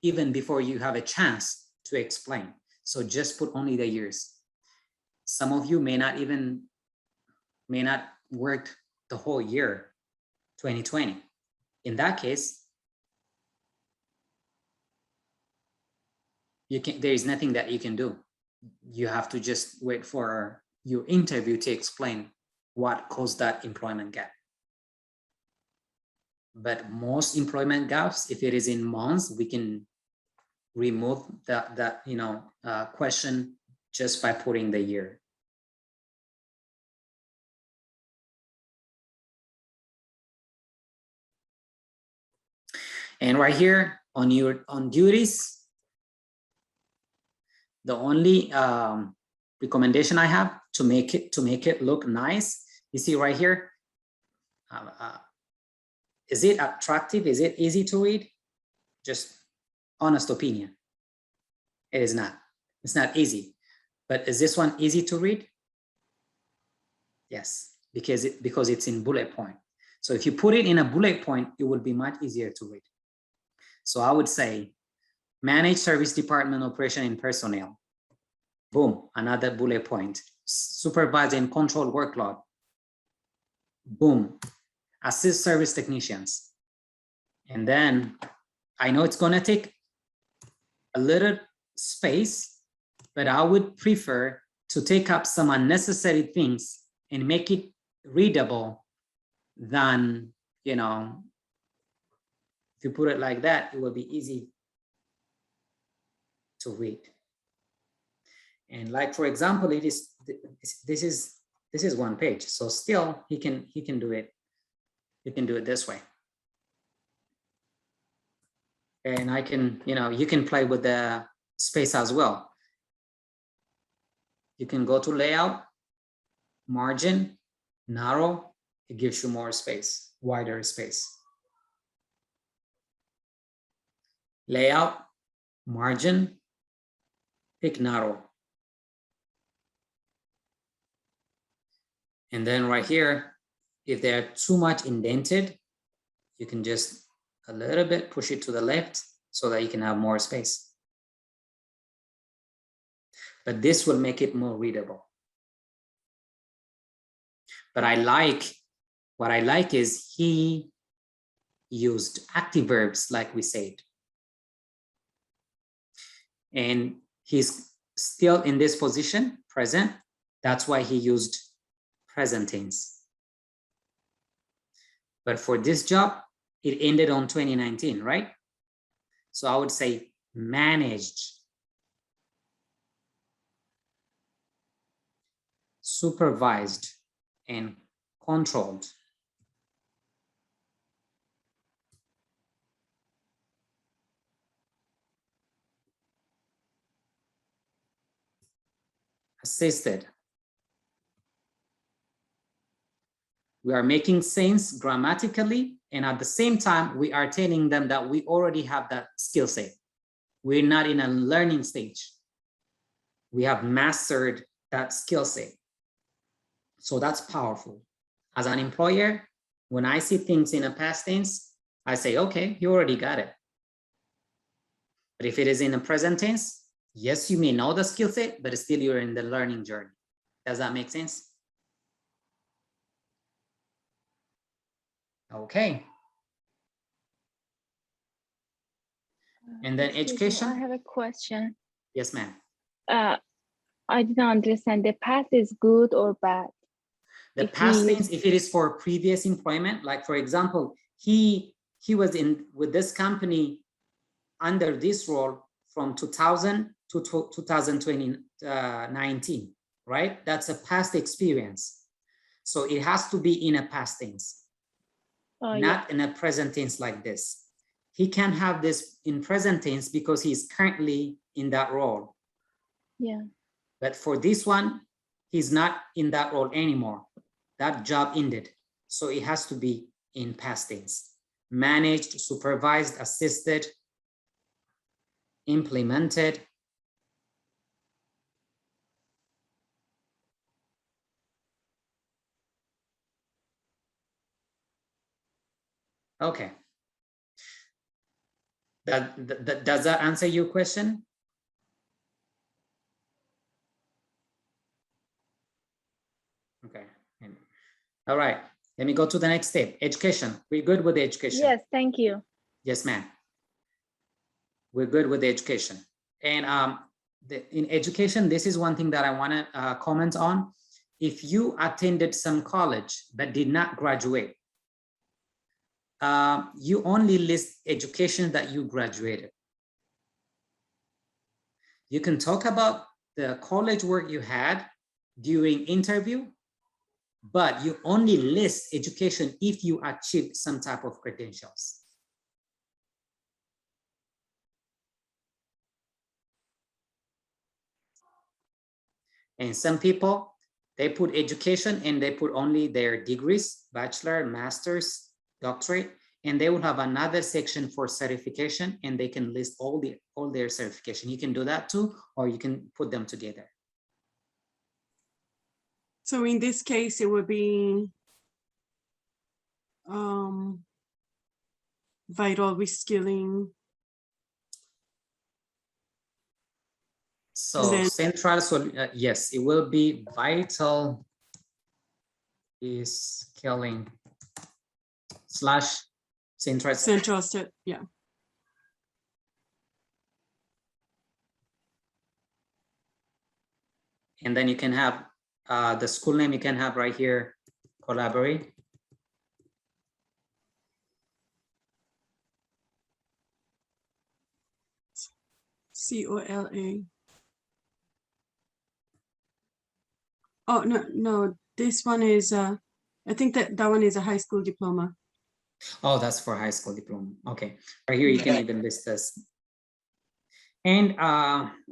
even before you have a chance to explain. So just put only the years. Some of you may not work the whole year, 2020. In that case, there is nothing that you can do. You have to just wait for your interview to explain what caused that employment gap. But most employment gaps, if it is in months, we can remove that question just by putting the year. And right here on duties, the only recommendation I have to make it look nice, you see right here, is it attractive? Is it easy to read? Just honest opinion. It is not. It's not easy. But is this one easy to read? Yes, because it's in bullet point. So if you put it in a bullet point, it will be much easier to read. So I would say, manage service department operation and personnel. Boom, another bullet point. Supervise and control workload. Boom, assist service technicians. And then I know it's gonna take a little space, but I would prefer to take up some unnecessary things and make it readable than, if you put it like that, it will be easy to read. And like, for example, this is one page. So still he can do it. You can do it this way. And I can, you can play with the space as well. You can go to layout, margin, narrow, it gives you more space, wider space. Layout, margin, pick narrow. And then right here, if they're too much indented, you can just a little bit push it to the left so that you can have more space. But this will make it more readable. But what I like is he used active verbs like we said. And he's still in this position, present. That's why he used present tense. But for this job, it ended on 2019, right? So I would say managed, supervised, and controlled. Assisted. We are making sense grammatically, and at the same time, we are telling them that we already have that skill set. We're not in a learning stage. We have mastered that skill set. So that's powerful. As an employer, when I see things in a past tense, I say, okay, you already got it. But if it is in a present tense, yes, you may know the skill set, but still you're in the learning journey. Does that make sense? Okay. And then Excuse me, education. I have a question. Yes, ma'am. I didn't understand. The past is good or bad? The If past we tense, if it is for previous employment, like for example, he was in with this company under this role from 2000 to 2019, right? That's a past experience. So it has to be in a past tense, not in a present tense like this. He can have this in present tense because he's currently in that role. Yeah. But for this one, he's not in that role anymore. That job ended. So it has to be in past tense. Managed, supervised, assisted, implemented. Okay. Does that answer your question? Okay. All right. Let me go to the next step. Education. We're good with the education. Yes, thank you. Yes, ma'am. We're good with the education. And in education, this is one thing that I want to comment on. If you attended some college but did not graduate, you only list education that you graduated. You can talk about the college work you had during interview, but you only list education if you achieved some type of credentials. And some people, they put education and they put only their degrees, bachelor, master's, doctorate, and they will have another section for certification and they can list all their certification. You can do that too, or you can put them together. So in this case, it would be vital reskilling. So then, central, yes, it will be vital is killing slash central. Yeah. And then you can have the school name you can have right here, collaborate. COLA. Oh, no, this one is, I think that one is a high school diploma. Oh, that's for high school diploma. Okay, right here you can even list this. And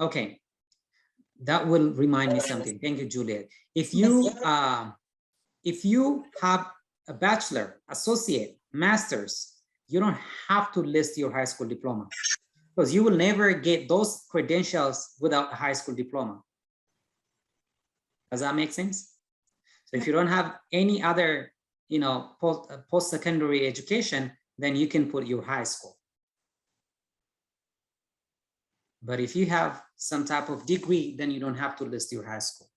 okay, that will remind me something. Thank you, Juliet. If you have a bachelor, associate, master's, you don't have to list your high school diploma because you will never get those credentials without a high school diploma. Does that make sense? So if you don't have any other, post-secondary education, then you can put your high school. But if you have some type of degree, then you don't have to list your high school.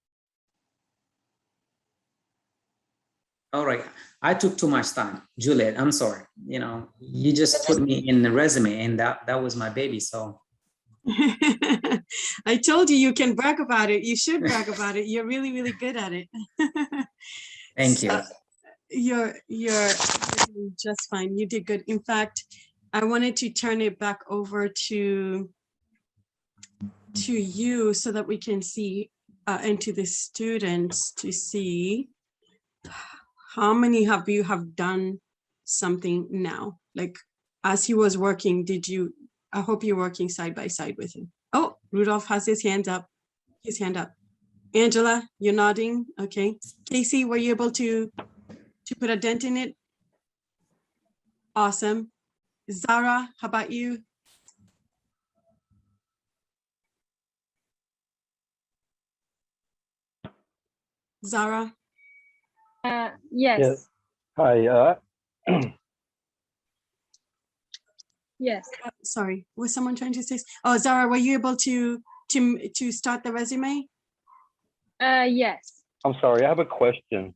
All right, I took too much time. Juliet, I'm sorry. You just put me in the resume and that was my baby, so. I told you can brag about it. You should brag about it. You're really, really good at it. Thank you. You're doing just fine. You did good. In fact, I wanted to turn it back over to you so that we can see and to the students to see how many of you have done something now. Like as he was working, I hope you're working side by side with him. Oh, Rudolph has his hand up. Angela, you're nodding. Okay. Casey, were you able to put a dent in it? Awesome. Zara, how about you? Zara? Yes. Yes. Hi. Yes. Sorry, was someone trying to say? Oh, Zara, were you able to start the resume? Yes. I'm sorry. I have a question.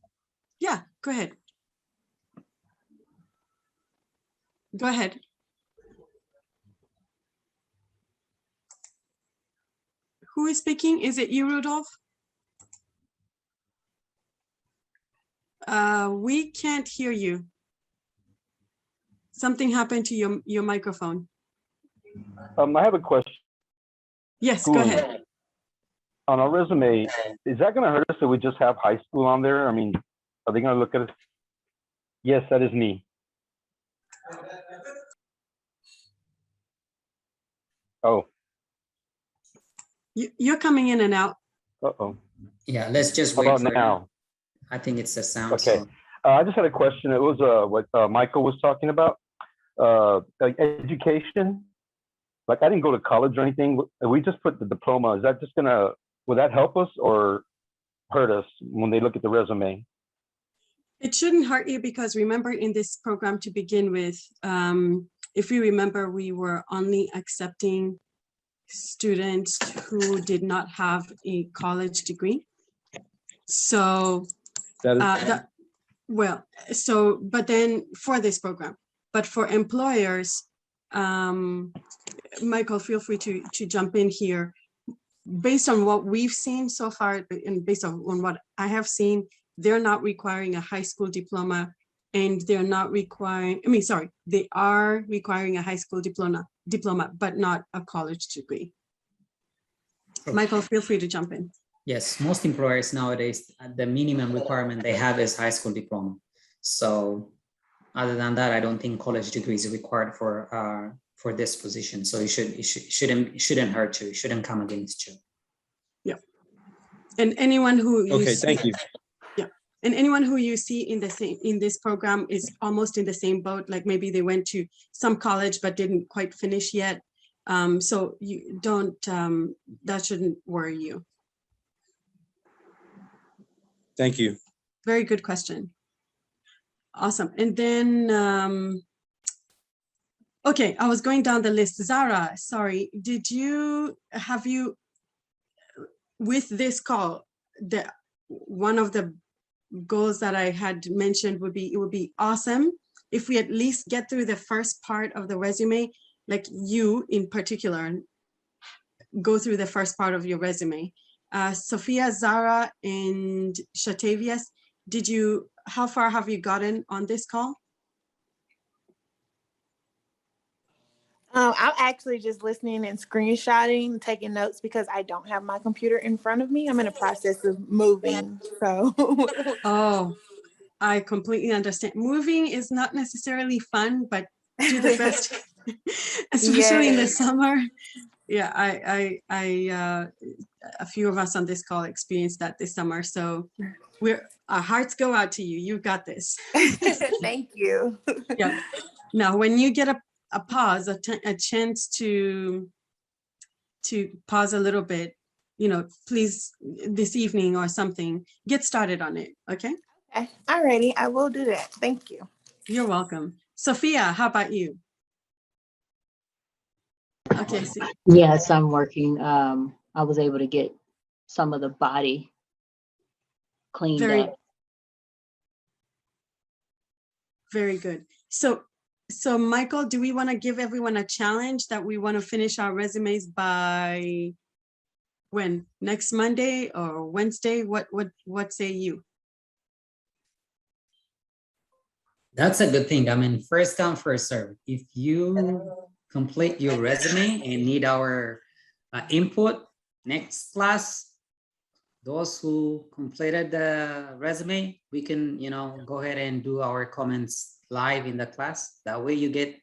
Yeah, go ahead. Go ahead. Who is speaking? Is it you, Rudolph? We can't hear you. Something happened to your microphone. I have a question. Yes, go ahead. On our resume, is that going to hurt us if we just have high school on there? I mean, are they going to look at us? Yes, that is me. Oh, You're coming in and out. uh-oh. Yeah, let's just How wait about for now? I think it's the sound. Okay. So I just had a question. It was what Michael was talking about, like education. Like I didn't go to college or anything. We just put the diploma. Is that just will that help us or hurt us when they look at the resume? It shouldn't hurt you because remember in this program to begin with, if you remember, we were only accepting students who did not have a college degree. So That is, but then for this program, but for employers, Michael, feel free to jump in here. Based on what we've seen so far, and based on what I have seen, they're not requiring a high school diploma, and they're not requiring, they are requiring a high school diploma, but not a college degree. Michael, feel free to jump in. yes, most employers nowadays, the minimum requirement they have is high school diploma. So other than that, I don't think college degree is required for this position. So it shouldn't hurt you. It shouldn't come against you. Yeah. And anyone who okay. Thank you. Yeah. And anyone who you see in this program is almost in the same boat. Like maybe they went to some college but didn't quite finish yet. So you don't, that shouldn't worry you. Thank you. Very good question. Awesome. And then, okay, I was going down the list. Zara, sorry, have you, with this call, one of the goals that I had mentioned would be, it would be awesome if we at least get through the first part of the resume, like you in particular, go through the first part of your resume. Sophia, Zara, and Shatavius, how far have you gotten on this call? I'm actually just listening and screenshotting, taking notes because I don't have my computer in front of me. I'm in a process of moving, so. Oh, I completely understand. Moving is not necessarily fun, but do the best, especially in the summer. Yeah, a few of us on this call experienced that this summer. So our hearts go out to you. You got this. Thank you. Yeah. Now, when you get a pause, a chance to pause a little bit, please this evening or something, get started on it. Okay. Okay. Alrighty, I will do that. Thank you. You're welcome. Sophia, how about you? Okay. So, yes, I'm working. I was able to get some of the body cleaned up. Very good. So Michael, do we want to give everyone a challenge that we want to finish our resumes by when? Next Monday or Wednesday? What say you? That's a good thing. I mean, first come, first serve. If you complete your resume and need our input next class, those who completed the resume, we can, go ahead and do our comments live in the class. That way you get,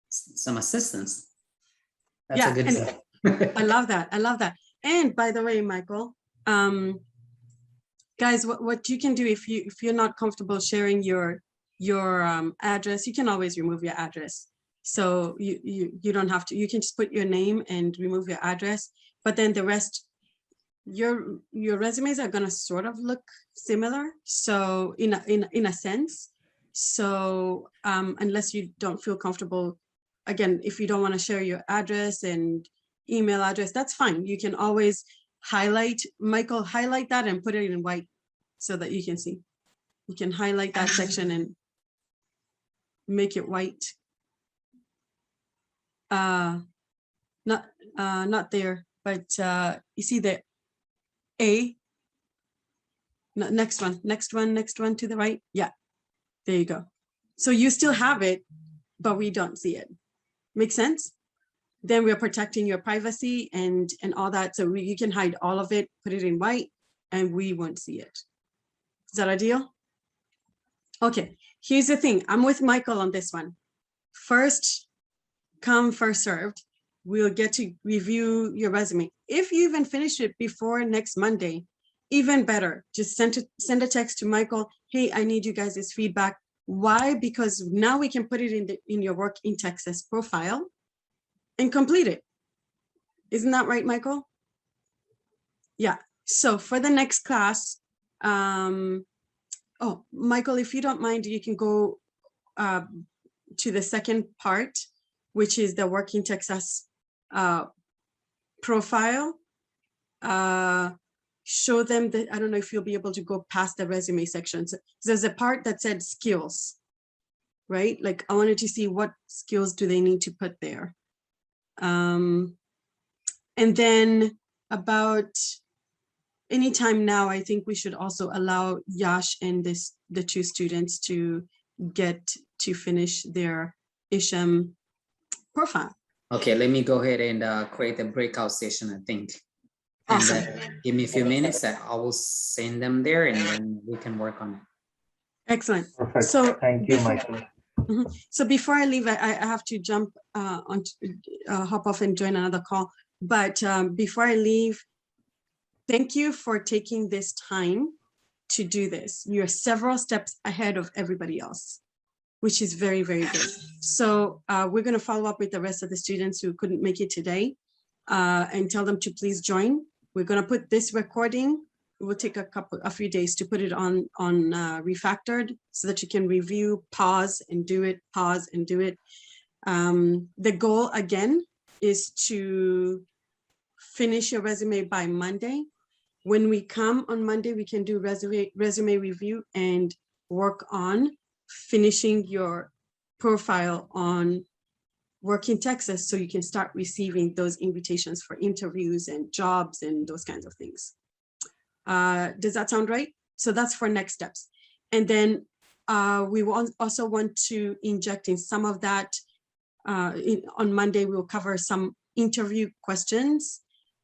some assistance. That's a good thing. I love that. I love that. And by the way, Michael, guys, what you can do if you're not comfortable sharing your address, you can always remove your address. So you don't have to. You can just put your name and remove your address. But then the rest, your resumes are gonna sort of look similar. So in a sense, so unless you don't feel comfortable, again, if you don't want to share your address and email address, that's fine. You can always highlight, Michael, highlight that and put it in white so that you can see. You can highlight that section and make it white. Not there, but you see the A. Next one to the right. Yeah, there you go. So you still have it, but we don't see it. Make sense? Then we're protecting your privacy and all that. So you can hide all of it, put it in white, and we won't see it. Is that a deal? Okay, here's the thing. I'm with Michael on this one. First come, first served. We'll get to review your resume. If you even finish it before next Monday, even better. Just send a text to Michael. Hey, I need you guys' feedback. Why? Because now we can put it in your Work in Texas profile and complete it. Isn't that right, Michael? Yeah. So for the next class, oh, Michael, if you don't mind, you can go to the second part, which is the Work in Texas profile. Show them that, I don't know if you'll be able to go past the resume section. So there's a part that said skills, right? Like I wanted to see what skills do they need to put there. And then about anytime now, I think we should also allow Yash and the two students to get to finish their ISHM profile. Okay, let me go ahead and create a breakout session, I think. And Awesome. give me a few minutes, I will send them there and then we can work on it. Excellent. Perfect. So Thank you, Michael. So before I leave, I have to jump on, hop off and join another call. But before I leave, thank you for taking this time to do this. You're several steps ahead of everybody else, which is very, very good. So we're going to follow up with the rest of the students who couldn't make it today and tell them to please join. We're going to put this recording. It will take a few days to put it on refactored so that you can review, pause and do it, pause and do it. The goal again is to finish your resume by Monday. When we come on Monday, we can do resume review and work on finishing your profile on Work in Texas so you can start receiving those invitations for interviews and jobs and those kinds of things. Does that sound right? So that's for next steps. And then we will also want to inject in some of that. On Monday, we'll cover some interview questions.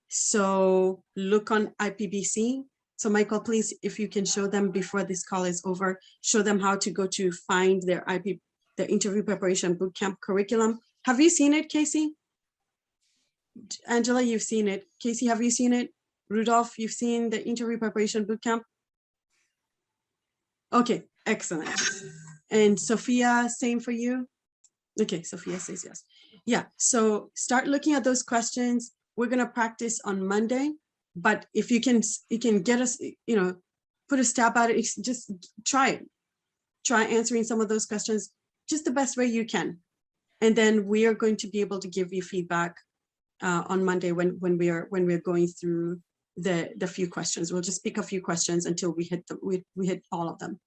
So look on IPBC. So Michael, please, if you can show them before this call is over, show them how to go to find their the interview preparation bootcamp curriculum. Have you seen it, Casey? Angela, you've seen it. Casey, have you seen it? Rudolph, you've seen the interview preparation bootcamp? Okay, excellent. And Sophia, same for you? Okay, Sophia says yes. Yeah, so start looking at those questions. We're gonna practice on Monday, but if you can get us, put a stab at it, just try it. Try answering some of those questions just the best way you can. And then we are going to be able to give you feedback on Monday when we're going through the few questions. We'll just pick a few questions until we hit we hit all of them.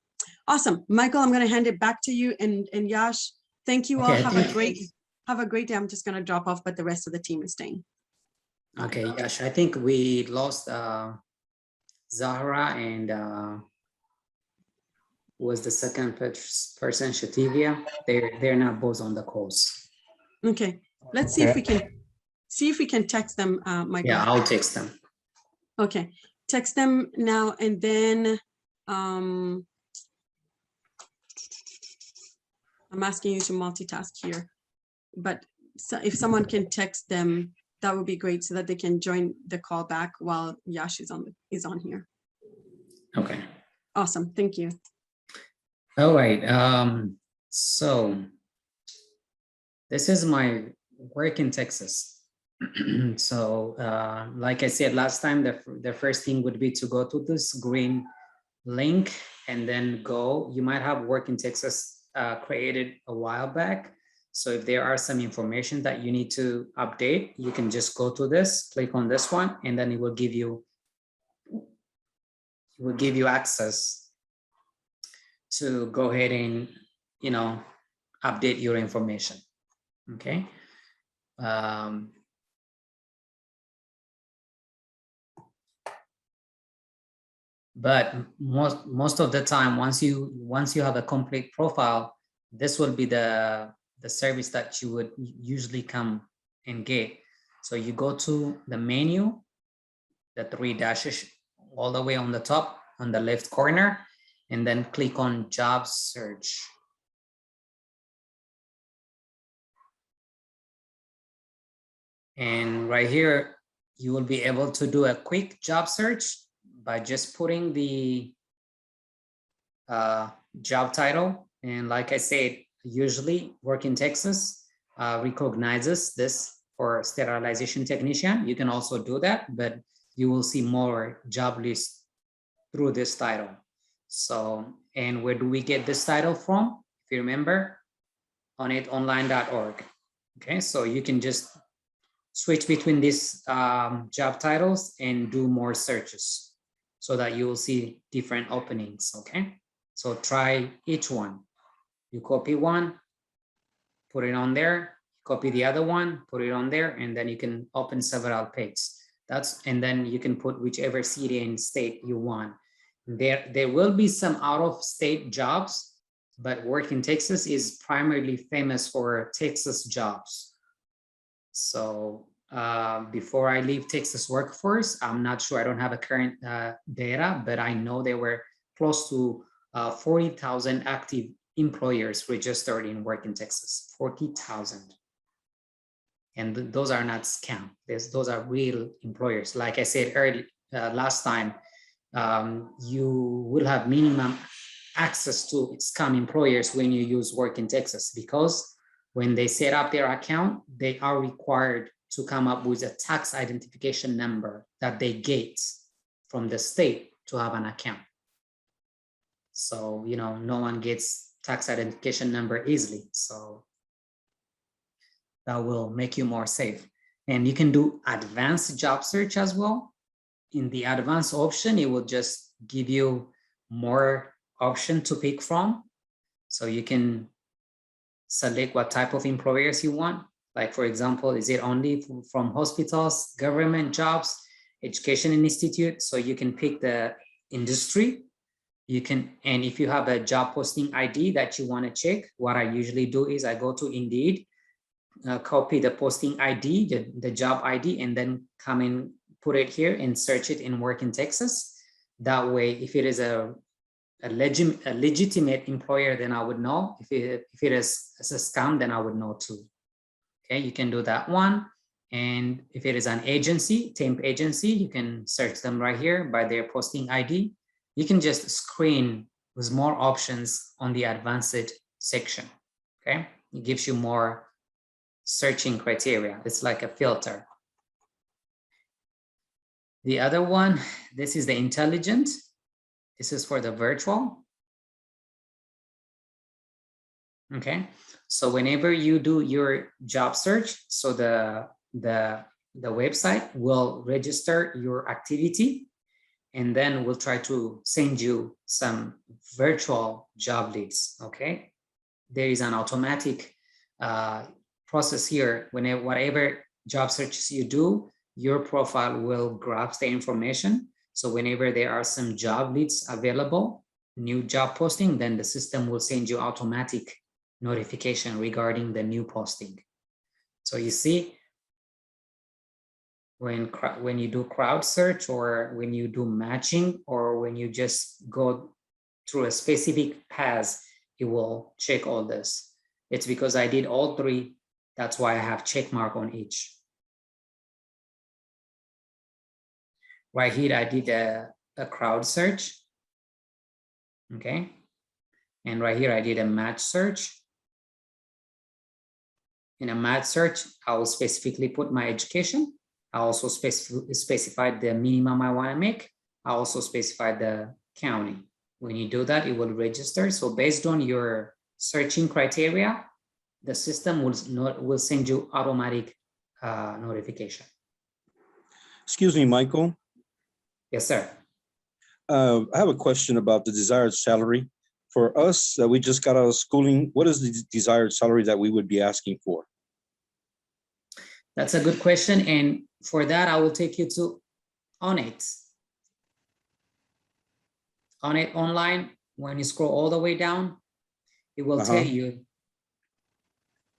Awesome. Michael, I'm going to hand it back to you, and Yash, thank you all. Okay, have a great day. I'm just going to drop off, but the rest of the team is staying. Okay, Yash, I think we lost Zahra and who was the second person, Shativia. They're not both on the calls. Okay, let's see if we can text them, Michael. Yeah, I'll text them. Okay, text them now, and then I'm asking you to multitask here, but if someone can text them, that would be great so that they can join the call back while Yash is on here. Okay. Awesome, thank you. All right, so this is my Work in Texas. So like I said last time, the first thing would be to go to this green link and then go. You might have Work in Texas created a while back. So if there are some information that you need to update, you can just go to this, click on this one, and then it will give you access to go ahead and, you know, update your information. Okay. But most of the time, once you have a complete profile, this will be the service that you would usually come and get. So you go to the menu, the 3 dashes all the way on the top on the left corner, and then click on job search. And right here, you will be able to do a quick job search by just putting the job title. And like I said, usually Work in Texas recognizes this for sterilization technician. You can also do that, but you will see more job lists through this title. So, and where do we get this title from? If you remember, onitonline.org. Okay, so you can just switch between these job titles and do more searches so that you will see different openings. Okay, so try each one. You copy one, put it on there, copy the other one, put it on there, and then you can open several pages. And then you can put whichever city and state you want. There will be some out-of-state jobs, but Work in Texas is primarily famous for Texas jobs. So before I leave Texas workforce, I'm not sure, I don't have a current data, but I know there were close to 40,000 active employers registered in Work in Texas, 40,000. And those are not scam. Those are real employers. Like I said earlier, last time, you will have minimum access to scam employers when you use Work in Texas, because when they set up their account, they are required to come up with a tax identification number that they get from the state to have an account. So, you know, no one gets tax identification number easily. So that will make you more safe. And you can do advanced job search as well. In the advanced option, it will just give you more option to pick from. So you can select what type of employers you want. Like, for example, is it only from hospitals, government jobs, education institute? So you can pick the industry. You can, and if you have a job posting ID that you want to check, what I usually do is I go to Indeed, copy the posting ID, the job ID, and then come in, put it here and search it in Work in Texas. That way, if it is a legitimate employer, then I would know. If it is a scam, then I would know too. Okay, you can do that one. And if it is an agency, temp agency, you can search them right here by their posting ID. You can just screen with more options on the advanced section. Okay, it gives you more searching criteria. It's like a filter. The other one, this is the intelligent. This is for the virtual. Okay, so whenever you do your job search, so the website will register your activity, and then we'll try to send you some virtual job leads. Okay, there is an automatic process here. Whenever whatever job searches you do, your profile will grab the information. So whenever there are some job leads available, new job posting, then the system will send you automatic notification regarding the new posting. So you see, when you do crowd search, or when you do matching, or when you just go through a specific path, it will check all this. It's because I did all three. That's why I have check mark on each. Right here, I did a crowd search. Okay. And right here, I did a match search. In a math search, I will specifically put my education. I also specified the minimum I want to make. I also specified the county. When you do that, it will register. So based on your searching criteria, the system will send you automatic notification. Excuse me, Michael. Yes, sir. I have a question about the desired salary. For us, we just got out of schooling, what is the desired salary that we would be asking for? That's a good question. And for that, I will take you to Onit. Onit online, when you scroll all the way down, it will tell you,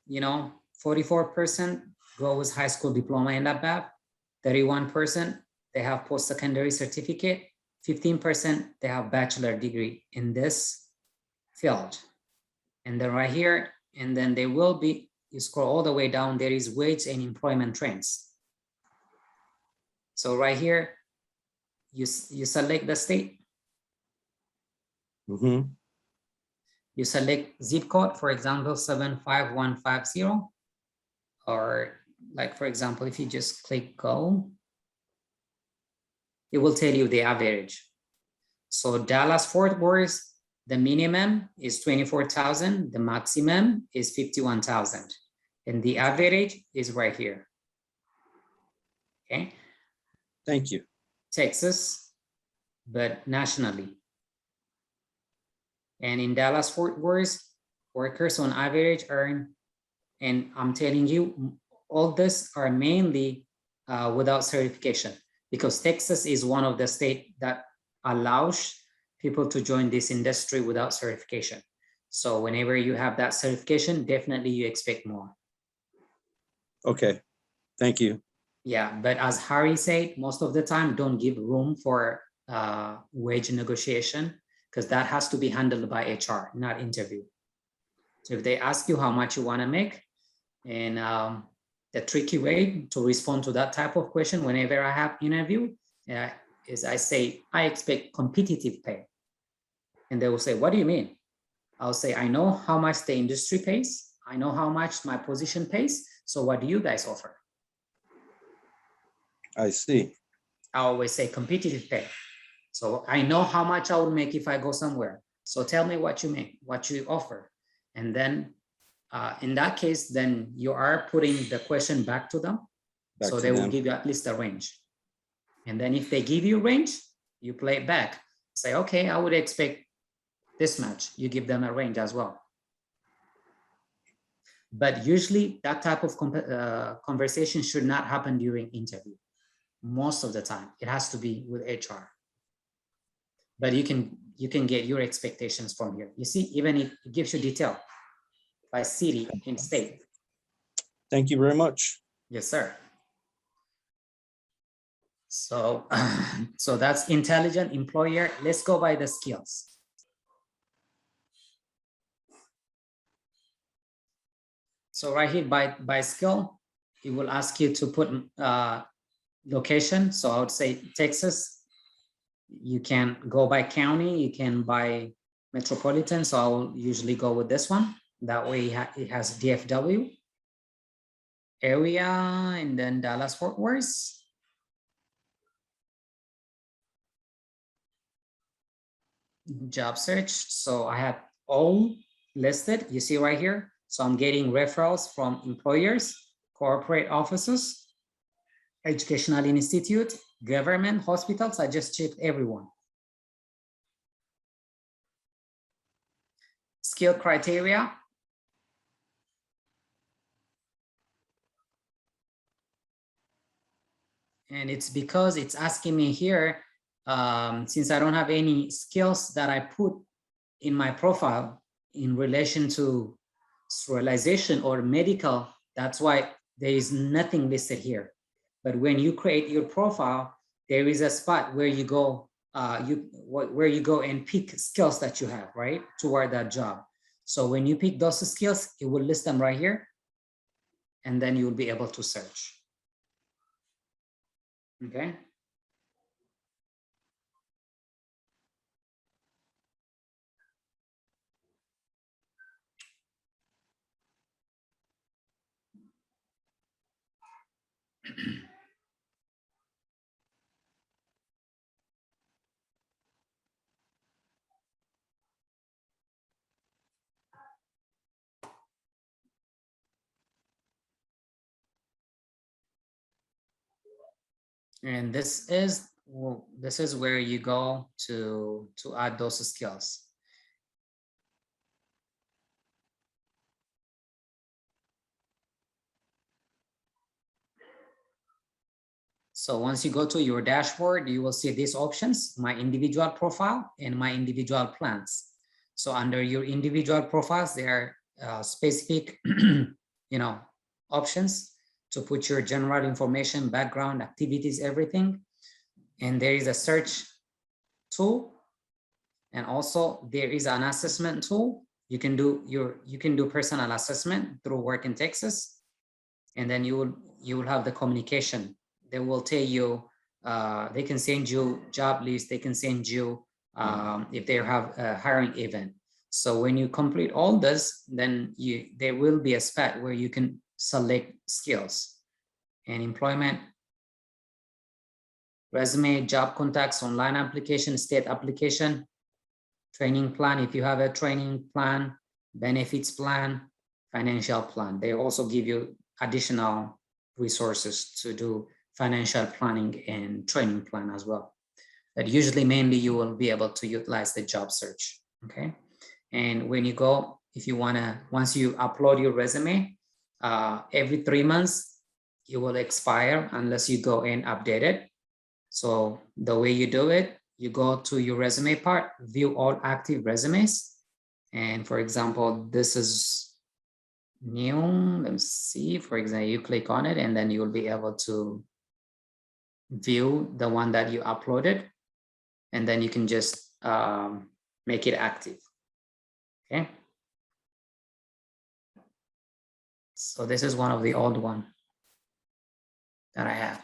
44% go with high school diploma and above, 31% they have post-secondary certificate, 15% they have bachelor degree in this field. And then right here, and then they will be, you scroll all the way down, there is wage and employment trends. So right here, you select the state. You select zip code, for example, 75150, or like, for example, if you just click go, it will tell you the average. So Dallas-Fort Worth, the minimum is 24,000, the maximum is 51,000, and the average is right here. Okay. Thank you. Texas, but nationally. And in Dallas-Fort Worth, workers on average earn, and I'm telling you, all this are mainly without certification, because Texas is one of the states that allows people to join this industry without certification. So whenever you have that certification, definitely you expect more. Okay, thank you. Yeah, but as Harry said, most of the time, don't give room for wage negotiation, because that has to be handled by HR, not interview. So if they ask you how much you want to make, and the tricky way to respond to that type of question whenever I have interview is I say, I expect competitive pay. And they will say, what do you mean? I'll say, I know how much the industry pays. I know how much my position pays. So what do you guys offer? I see. I always say competitive pay. So I know how much I would make if I go somewhere. So tell me what you make, what you offer. And then in that case, then you are putting the question back to them. So they will give you at least a range. And then if they give you a range, you play it back. Say, okay, I would expect this much. You give them a range as well. But usually that type of conversation should not happen during interview. Most of the time, it has to be with HR. But you can get your expectations from here. You see, even it gives you detail by city and state. Thank you very much. Yes, sir. So, so that's intelligent employer. Let's go by the skills. So right here by skill, it will ask you to put location. So I would say Texas. You can go by county, you can by metropolitan. So I will usually go with this one. That way it has DFW area, and then Dallas-Fort Worth. Job search. So I have all listed, you see right here. So I'm getting referrals from employers, corporate offices, educational institute, government, hospitals. I just checked everyone. Skill criteria. And it's because it's asking me here, since I don't have any skills that I put in my profile in relation to sterilization or medical, that's why there is nothing listed here. But when you create your profile, there is a spot where you go, where you go and pick skills that you have, right, toward that job. So when you pick those skills, it will list them right here, and then you'll be able to search. Okay. And this is where you go to add those skills. So once you go to your dashboard, you will see these options, my individual profile and my individual plans. So under your individual profiles, there are specific, options to put your general information, background, activities, everything. And there is a search tool. And also there is an assessment tool. You can do personal assessment through Work in Texas. And then you will have the communication. They will tell you, they can send you job lists, they can send you if they have a hiring event. So when you complete all this, then there will be a spot where you can select skills and employment, resume, job contacts, online application, state application, training plan, if you have a training plan, benefits plan, financial plan. They also give you additional resources to do financial planning and training plan as well. But usually mainly you will be able to utilize the job search, okay? And when you go, if you wanna, once you upload your resume, every 3 months, it will expire unless you go and update it. So the way you do it, you go to your resume part, view all active resumes. And for example, this is new, let me see, for example, you click on it and then you will be able to view the one that you uploaded, and then you can just make it active, okay? So this is one of the old one that I have.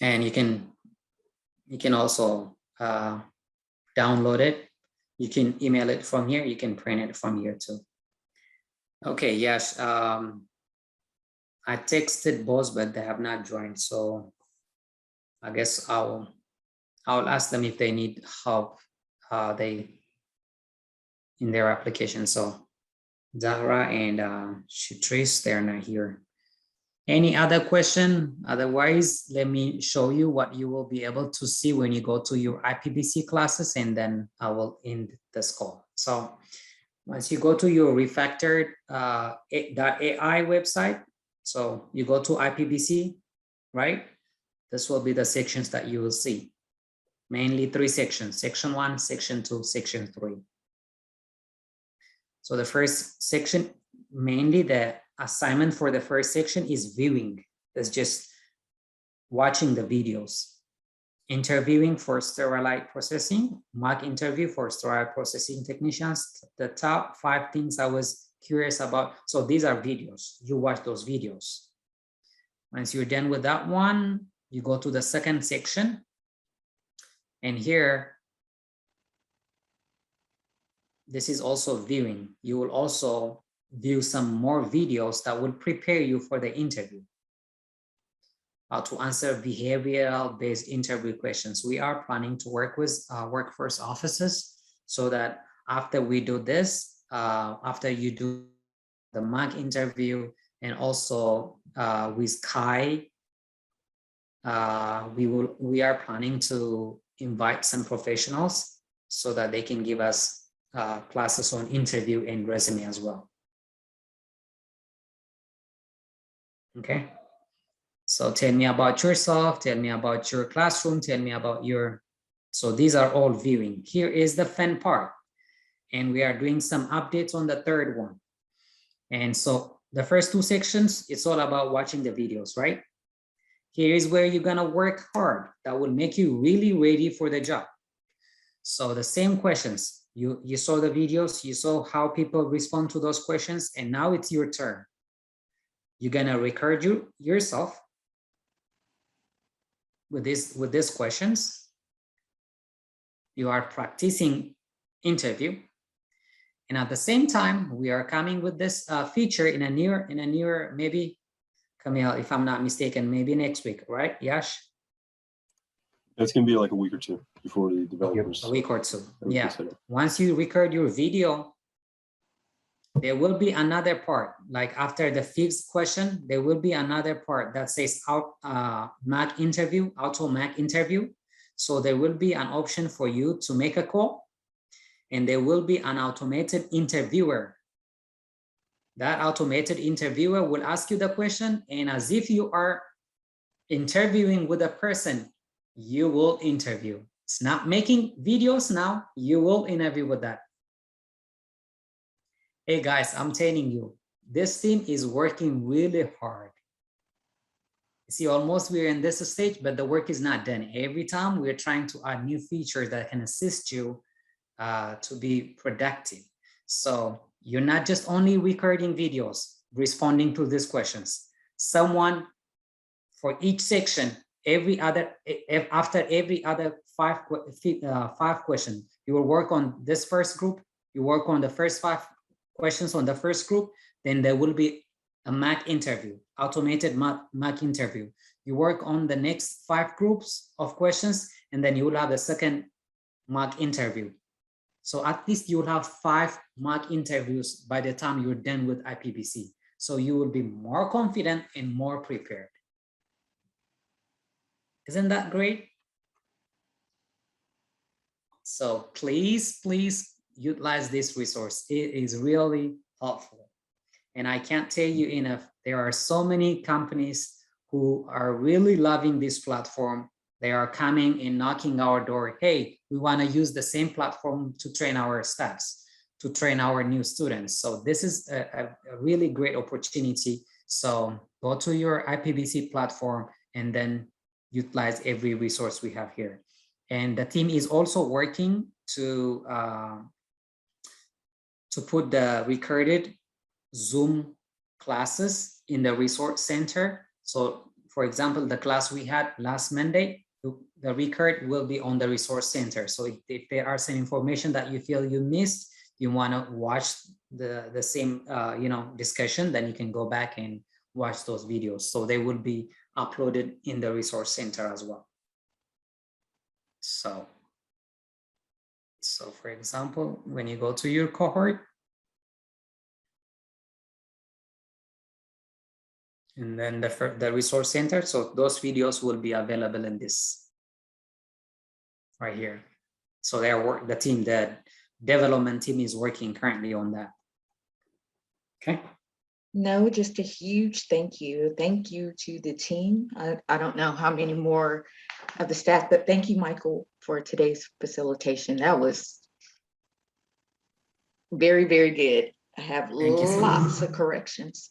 And you can also download it. You can email it from here. You can print it from here too. Okay, yes. I texted both, but they have not joined. So I guess I'll ask them if they need help. They in their application. So Zahra and Shutrice, they're not here. Any other question? Otherwise, let me show you what you will be able to see when you go to your IPBC classes, and then I will end this call. So once you go to your refactored .ai website, so you go to IPBC, right? This will be the sections that you will see. Mainly 3 sections, section 1, section 2, section 3. So the first section, mainly the assignment for the first section is viewing. It's just watching the videos. Interviewing for sterilite processing, mock interview for sterile processing technicians. The top 5 things I was curious about. So these are videos. You watch those videos. Once you're done with that one, you go to the second section. And here, this is also viewing. You will also view some more videos that will prepare you for the interview. How to answer behavioral-based interview questions. We are planning to work with workforce offices so that after we do this, after you do the mock interview, and also with Kai, we are planning to invite some professionals so that they can give us classes on interview and resume as well. Okay. So tell me about yourself, tell me about your classroom, tell me about your, so these are all viewing. Here is the fun part. And we are doing some updates on the third one. And so the first 2 sections, it's all about watching the videos, right? Here is where you're gonna work hard. That will make you really ready for the job. So the same questions, you saw the videos, you saw how people respond to those questions, and now it's your turn. You're gonna record yourself with these questions. You are practicing interview, And at the same time, we are coming with this feature in a near, maybe, Camille, if I'm not mistaken, maybe next week, right, Yash? It's gonna be like a week or two before the developers. A week or two, would yeah. consider. Once you record your video, there will be another part, like after the fifth question, there will be another part that says Mac interview, auto Mac interview. So there will be an option for you to make a call, and there will be an automated interviewer. That automated interviewer will ask you the question, and as if you are interviewing with a person, you will interview. It's not making videos now, you will interview with that. Hey guys, I'm telling you, this team is working really hard. See, almost we're in this stage, but the work is not done. Every time we're trying to add new features that can assist you to be productive. So you're not just only recording videos, responding to these questions. Someone for each section, after every other five questions, you will work on this first group, you work on the first 5 questions on the first group, then there will be a Mac interview, automated Mac interview. You work on the next 5 groups of questions, and then you will have the second Mac interview. So at least you will have 5 Mac interviews by the time you're done with IPBC. So you will be more confident and more prepared. Isn't that great? So please, please utilize this resource. It is really helpful. And I can't tell you enough, there are so many companies who are really loving this platform. They are coming and knocking our door. Hey, we want to use the same platform to train our staffs, to train our new students. So this is a really great opportunity. So go to your IPBC platform and then utilize every resource we have here. And the team is also working to put the recorded Zoom classes in the resource center. So for example, the class we had last Monday, the record will be on the resource center. So if there are some information that you feel you missed, you want to watch the same discussion, then you can go back and watch those videos. So they will be uploaded in the resource center as well. So for example, when you go to your cohort, and then the resource center, so those videos will be available in this right here. So the development team is working currently on that. Okay. No, just a huge thank you. Thank you to the team. I don't know how many more of the staff, but thank you, Michael, for today's facilitation. That was very, very good. I have lots of corrections.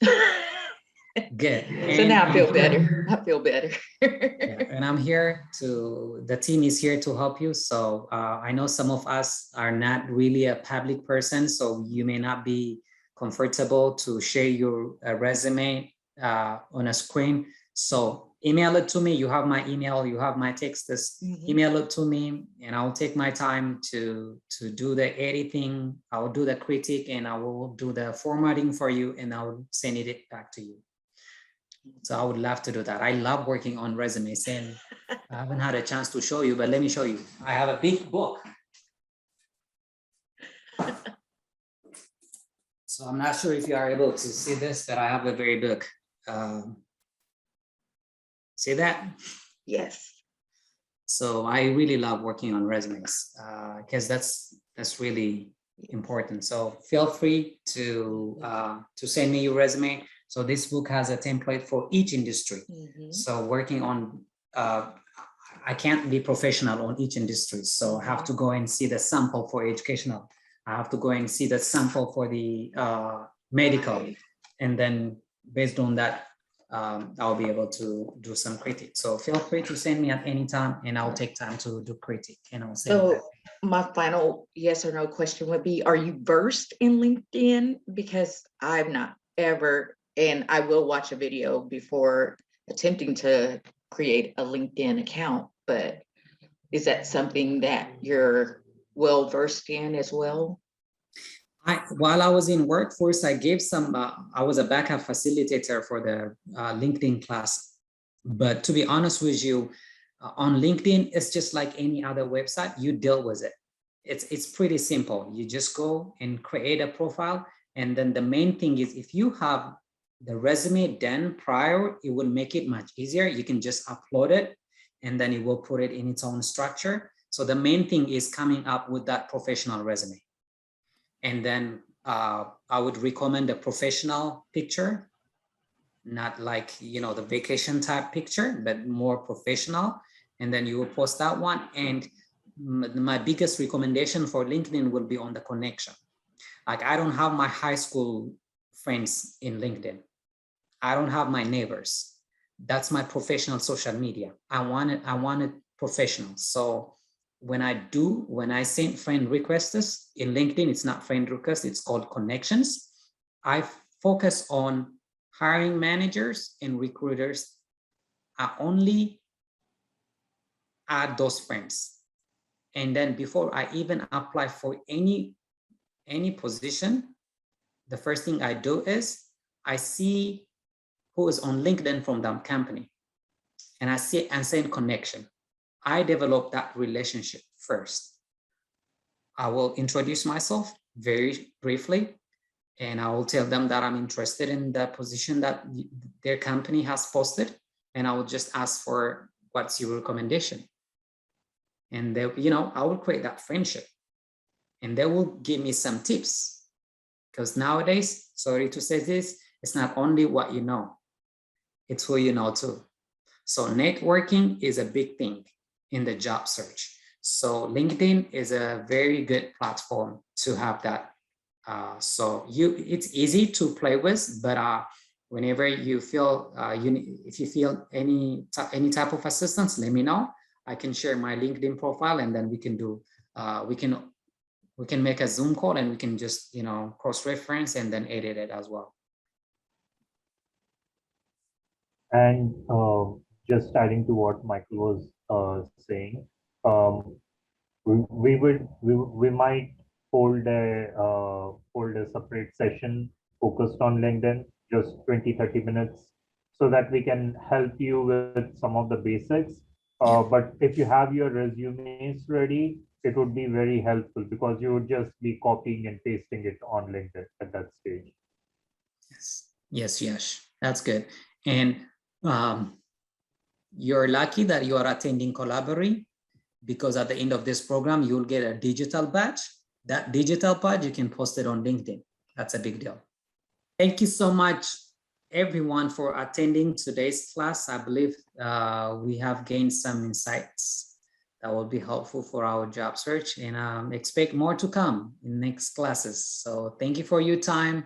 Good. So now I feel better. I feel better. Yeah, and I'm here the team is here to help you. So I know some of us are not really a public person, so you may not be comfortable to share your resume on a screen. So email it to me. You have my email, you have my text. Email it to me, and I'll take my time to do the editing. I will do the critique, and I will do the formatting for you, and I will send it back to you. So I would love to do that. I love working on resumes, and I haven't had a chance to show you, but let me show you. I have a big book. So I'm not sure if you are able to see this, but I have a very big, see that? Yes. So I really love working on resumes because that's really important. So feel free to send me your resume. So this book has a template for each industry. So working on, I can't be professional on each industry. So I have to go and see the sample for educational. I have to go and see the sample for the medical. And then based on that, I'll be able to do some critique. So feel free to send me at any time, and I'll take time to do critique, and I'll send it back. My final yes or no question would be, are you versed in LinkedIn? Because I'm not ever, and I will watch a video before attempting to create a LinkedIn account, but is that something that you're well versed in as well? While I was in workforce, I gave some, I was a backup facilitator for the LinkedIn class. But to be honest with you, on LinkedIn, it's just like any other website, you deal with it. It's pretty simple. You just go and create a profile. And then the main thing is if you have the resume done prior, it will make it much easier. You can just upload it and then it will put it in its own structure. So the main thing is coming up with that professional resume. And then I would recommend a professional picture, not like, you know, the vacation type picture, but more professional. And then you will post that one. And my biggest recommendation for LinkedIn will be on the connection. Like I don't have my high school friends in LinkedIn. I don't have my neighbors. That's my professional social media. I want it professional. So when I send friend requests in LinkedIn, it's not friend requests, it's called connections. I focus on hiring managers and recruiters. I only add those friends. And then before I even apply for any position, the first thing I do is I see who is on LinkedIn from that company. And I see and send connection. I develop that relationship first. I will introduce myself very briefly, and I will tell them that I'm interested in the position that their company has posted, and I will just ask for what's your recommendation. And they, you know, I will create that friendship, and they will give me some tips. Because nowadays, sorry to say this, it's not only what you know, it's who you know too. So networking is a big thing in the job search. So LinkedIn is a very good platform to have that. So it's easy to play with, but whenever you feel if you feel any type of assistance, let me know. I can share my LinkedIn profile, and then we can do we can make a Zoom call, and we can just, you know, cross-reference and then edit it as well. And just adding to what Michael was saying, we might hold a separate session focused on LinkedIn, just 20-30 minutes, so that we can help you with some of the basics. But if you have your resumes ready, it would be very helpful, because you would just be copying and pasting it on LinkedIn at that stage. Yes, that's good. And you're lucky that you are attending Collaborate, because at the end of this program, you'll get a digital badge. That digital badge, you can post it on LinkedIn. That's a big deal. Thank you so much, everyone, for attending today's class. I believe we have gained some insights that will be helpful for our job search, and expect more to come in next classes. So thank you for your time.